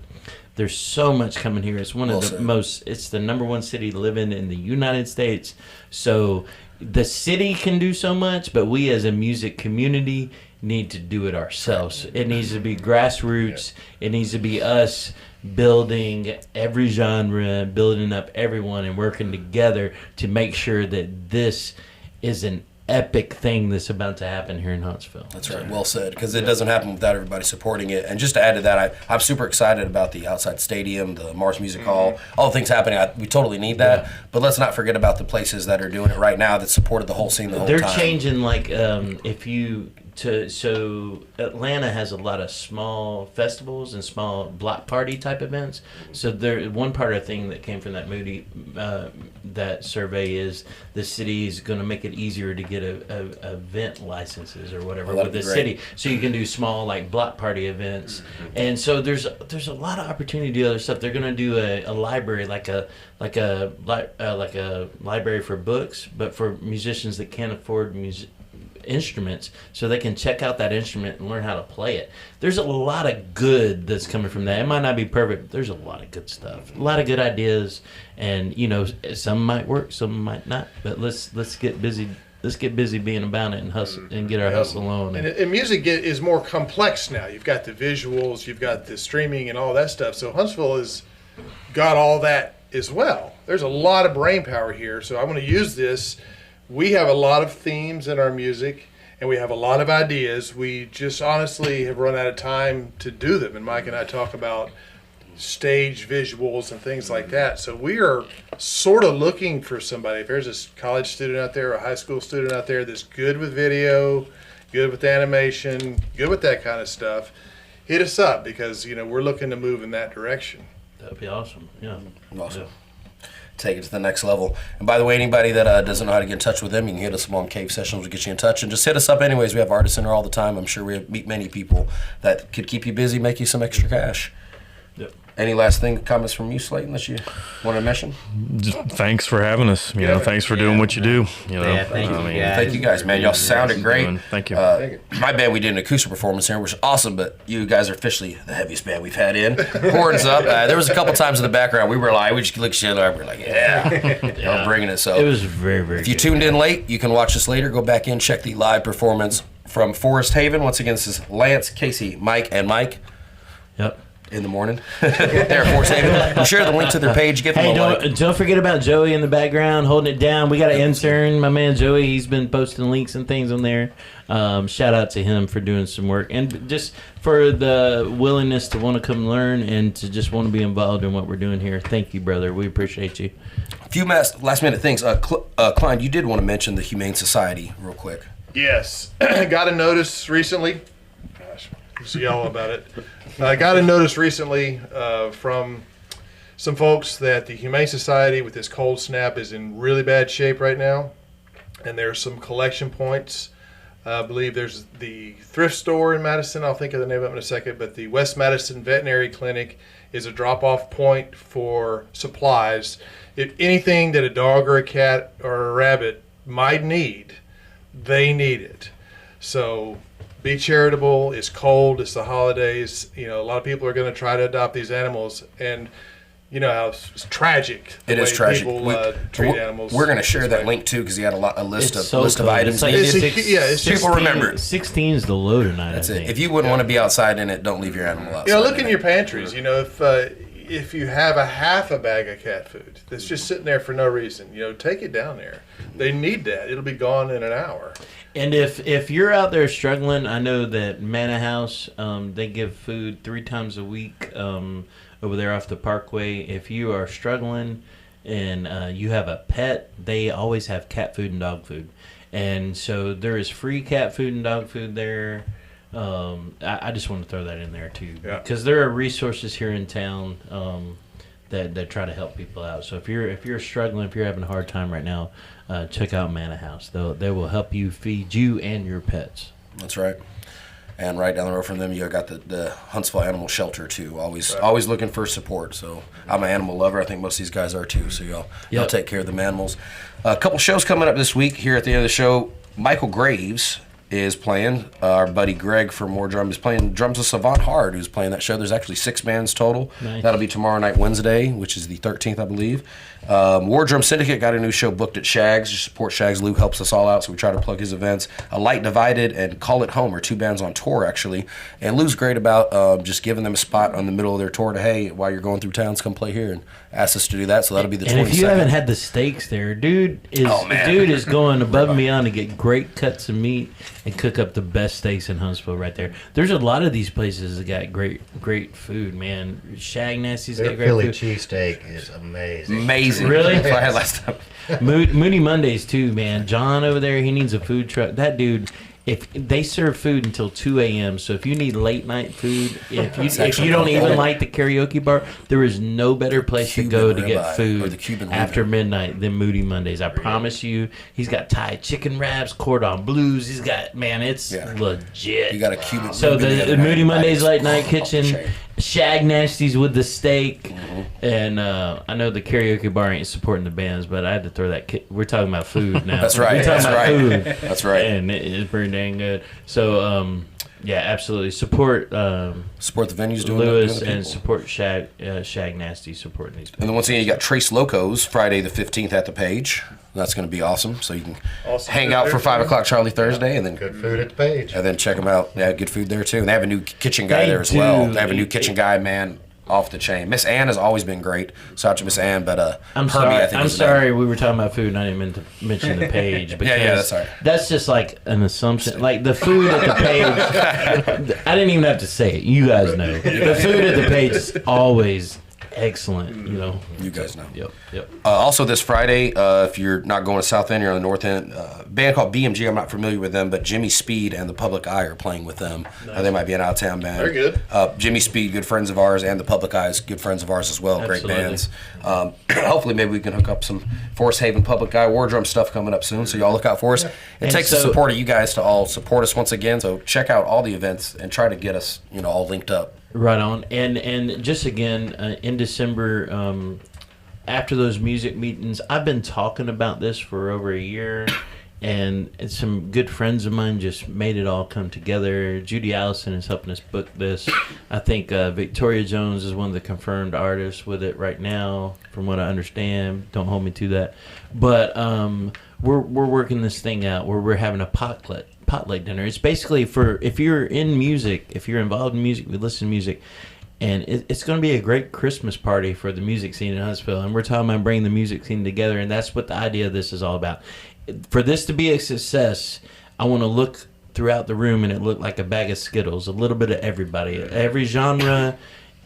There's so much coming here. It's one of the most. It's the number 1 city to live in the United States. So the city can do so much, but we as a music community need to do it ourselves. It needs to be grassroots. It needs to be us building every genre, building up everyone, and working together to make sure that this is an epic thing that's about to happen here in Huntsville. That's right. Well said. Because it doesn't happen without everybody supporting it. And just to add to that, I'm super excited about the outside stadium, the Mars Music Hall, all the things happening. We totally need that. But let's not forget about the places that are doing it right now that supported the whole scene the whole They're time. changing, like, so Atlanta has a lot of small festivals and small block party type events. So there, one part of the thing that came from that Moody that survey is the city is going to make it easier to get a event licenses or whatever Well, that'd with the be great. city, so you can do small like block party events. And so there's a lot of opportunity to do other stuff. They're going to do a library like a library for books, but for musicians that can't afford instruments, so they can check out that instrument and learn how to play it. There's a lot of good that's coming from that. It might not be perfect, but there's a lot of good stuff, a lot of good ideas, and some might work, some might not. But let's get busy. Let's get busy being about it and hustle and get our hustle on. And music is more complex now. You've got the visuals, you've got the streaming and all that stuff. So Huntsville has got all that as well. There's a lot of brain power here. So I want to use this. We have a lot of themes in our music, and we have a lot of ideas. We just honestly have run out of time to do them. And Mike and I talk about stage visuals and things like that. So we are sort of looking for somebody. If there's a college student out there, or a high school student out there that's good with video, good with animation, good with that kind of stuff, hit us up, because we're looking to move in that direction. That'd be awesome. Yeah. Awesome. Yeah. Take it to the next level. And by the way, anybody that doesn't know how to get in touch with them, you can hit us up on Cave Sessions. We'll get you in touch. And just hit us up anyways. We have artists in there all the time. I'm sure we meet many people that could keep you busy, make you some extra cash. Yep. Any last comments from you, Slayton, that you want to mention? Just thanks for having us. Thanks for doing what you do. Yeah, thank you, guys. Thank you guys, man. Y'all sounded great. Thank you. My band, we did an acoustic performance here, which was awesome, but you guys are officially the heaviest band we've had in. Horns up. There was a couple times in the background we just looked at each other, we were like, yeah, y'all bringing it. So It was very, very if you good. tuned in late, you can watch this later. Go back in, check the live performance from Forest Haven. Once again, this is Lance, Casey, Mike, and Mike Yep. in the morning. There at Forest Haven. We'll share the link to their page. Give them Hey, a like. don't forget about Joey in the background holding it down. We got an intern, my man Joey. He's been posting links and things on there. Shout out to him for doing some work, and just for the willingness to want to come learn and to just want to be involved in what we're doing here. Thank you, brother. We appreciate you. A few last minute things. Klein, you did want to mention the Humane Society real quick. Yes. Got a notice recently. Gosh, we'll see all about it. I got a notice recently from some folks that the Humane Society with this cold snap is in really bad shape right now. And there's some collection points. I believe there's the thrift store in Madison. I'll think of the name of it in a second. But the West Madison Veterinary Clinic is a drop-off point for supplies. If anything that a dog or a cat or a rabbit might need, they need it. So be charitable. It's cold. It's the holidays. A lot of people are going to try to adopt these animals, and you know how it's tragic. It is tragic. People treat animals. We're going to share this that way. link too, because he had a list It's of so items cool. needed. It's just People remember it. 16 is the low tonight. That's I it. think. If you wouldn't want to be outside in it, don't leave your animal outside. Look in it. your pantries. If you have a half a bag of cat food that's just sitting there for no reason, take it down there. They need that. It'll be gone in an hour. And if you're out there struggling, I know that Manor House, they give food 3 times a week over there off the Parkway. If you are struggling and you have a pet, they always have cat food and dog food. And so there is free cat food and dog food there. I just want to throw that in there too, because there are resources here in town that try to help people out. So if you're struggling, if you're having a hard time right now, check out Manor House. They will help you feed you and your pets. That's right. And right down the road from them, you got the Huntsville Animal Shelter too. Always looking for support. So I'm an animal lover. I think most of these guys are too. So y'all take care of them animals. A couple shows coming up this week. Here at the end of the show, Michael Graves is playing. Our buddy Greg from War Drum is playing drums with Savant Hard, who's playing that show. There's actually 6 bands total. Nice. That'll be tomorrow night, Wednesday, which is the 13th, I believe. War Drum Syndicate got a new show booked at Shags. Just support Shags. Luke helps us all out, so we try to plug his events. A Light Divided and Call It Home are 2 bands on tour, actually. And Lou's great about just giving them a spot on the middle of their tour to, hey, while you're going through towns, come play here, and asked us to do that. So that'll be the 22nd. And if you haven't had the steaks there, dude is going above and beyond to get great cuts of meat and cook up the best steaks in Huntsville right there. There's a lot of these places that got great food, man. Shag Nasty's got Their great Philly food. cheesesteak is amazing. Amazing. Really? That's what I had last time. Moody Mondays too, man. John over there, he needs a food truck. That dude, if they serve food until 2 a.m., so if you need late night food, if you don't even like the karaoke bar, there is no better place to go to get food after midnight than Moody Mondays. I promise you. He's got Thai chicken wraps, cordon bleus. He's got, man, it's legit. You got a Cuban. So the Moody Mondays late night kitchen, Shag Nasty's with the steak, and I know the karaoke bar ain't supporting the bands, but I had to throw that. We're talking about food now. That's right. We're talking about food. That's right. And it's pretty dang good. So yeah, absolutely support Support the venues doing Lewis doing the and people. support Shag Nasty supporting these people. And then once again, you got Trace Locos Friday the 15th at the Page. That's going to be awesome. So you can hang out for 5 o'clock Charlie Thursday, and then Good food at the Page. and then check them out. They have good food there too. And they have a new kitchen guy They there as do. well. They have a new kitchen guy, man, off the chain. Miss Ann has always been great. Shout out to Miss Ann, but I'm Herbie, sorry. I think I'm is the name. sorry. We were talking about food, and I didn't mean to mention the Page. Because that's all right. That's just like an assumption. Like the food at the Page. I didn't even have to say it. You guys know. The food at the Page is always excellent. You know. You guys know. Yep. Also this Friday, if you're not going to South End, you're on the North End. A band called BMG. I'm not familiar with them, but Jimmy Speed and the Public Eye are playing with them. They might be an out-of-town band. Very good. Jimmy Speed, good friends of ours, and the Public Eye is good friends of ours as well. Absolutely. Great bands. Hopefully, maybe we can hook up some Forest Haven Public Eye War Drum stuff coming up soon. So y'all look out for us. It And takes the so- support of you guys to all support us once again. So check out all the events and try to get us, all linked up. Right on. And just again, in December, after those music meetings, I've been talking about this for over a year, and some good friends of mine just made it all come together. Judy Allison is helping us book this. I think Victoria Jones is one of the confirmed artists with it right now, from what I understand. Don't hold me to that. But we're working this thing out where we're having a potluck dinner. It's basically for, if you're in music, if you're involved in music, we listen to music, and it's going to be a great Christmas party for the music scene in Huntsville. And we're talking about bringing the music scene together, and that's what the idea of this is all about. For this to be a success, I want to look throughout the room and it look like a bag of Skittles, a little bit of everybody, every genre,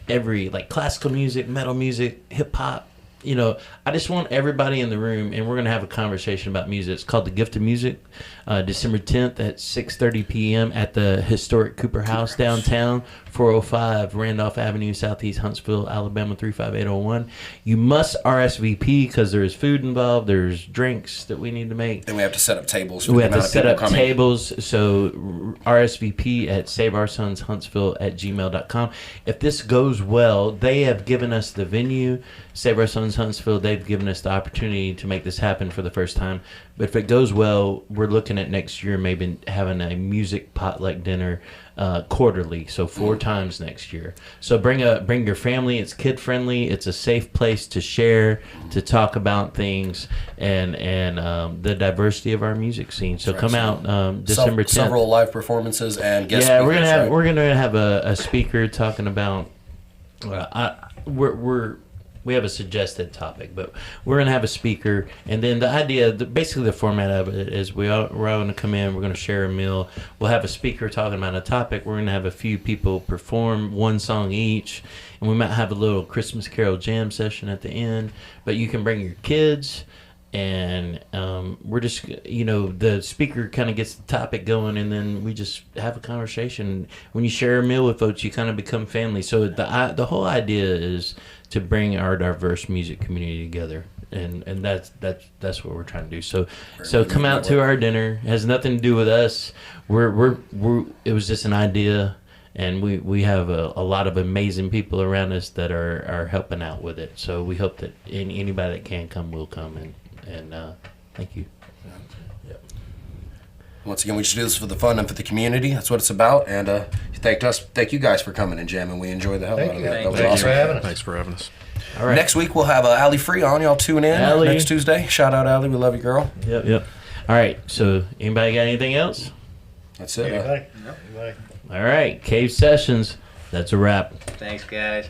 every, like, classical music, metal music, hip hop. I just want everybody in the room, and we're going to have a conversation about music. It's called The Gift of Music, December 10th at 6:30 p.m. at the historic Cooper House downtown, 405 Randolph Avenue, Southeast Huntsville, Alabama 35801. You must RSVP because there is food involved. There's drinks that we need to make. Then we have to set up tables. For We the have to amount of set people up coming. tables, so RSVP at saveoursonshuntsville@gmail.com. If this goes well, they have given us the venue, Save Our Sons Huntsville. They've given us the opportunity to make this happen for the first time. But if it goes well, we're looking at next year maybe having a music potluck dinner quarterly, so 4 times next year. So bring your family. It's kid friendly. It's a safe place to share, to talk about things, and the diversity of our music scene. So come out December 10th. Several live performances and guest Yeah, speakers, we're gonna have a speaker talking about. We have a suggested topic, but we're going to have a speaker. And then the idea, basically the format of it is we're all going to come in, we're going to share a meal. We'll have a speaker talking about a topic. We're going to have a few people perform one song each. And we might have a little Christmas Carol jam session at the end. But you can bring your kids. And we're just, the speaker kind of gets the topic going, and then we just have a conversation. When you share a meal with folks, you kind of become family. So the whole idea is to bring our diverse music community together, and that's what we're trying to do. So come out to our dinner. It has nothing to do with us. It was just an idea. And we have a lot of amazing people around us that are helping out with it. So we hope that anybody that can come will come, and thank you. Once again, we just do this for the fun and for the community. That's what it's about. And thank you guys for coming and jamming. We enjoyed the hell Thank out of you. that. That was Thank you awesome. for having us. Thanks for having us. All right. Next week we'll have Allie Free on. Y'all tune in Allie. next Tuesday. Shout out Allie. We love you, girl. Yep. All right. So, anybody got anything else? That's it. Anybody? Anybody? All right. Cave Sessions. That's a wrap. Thanks, guys.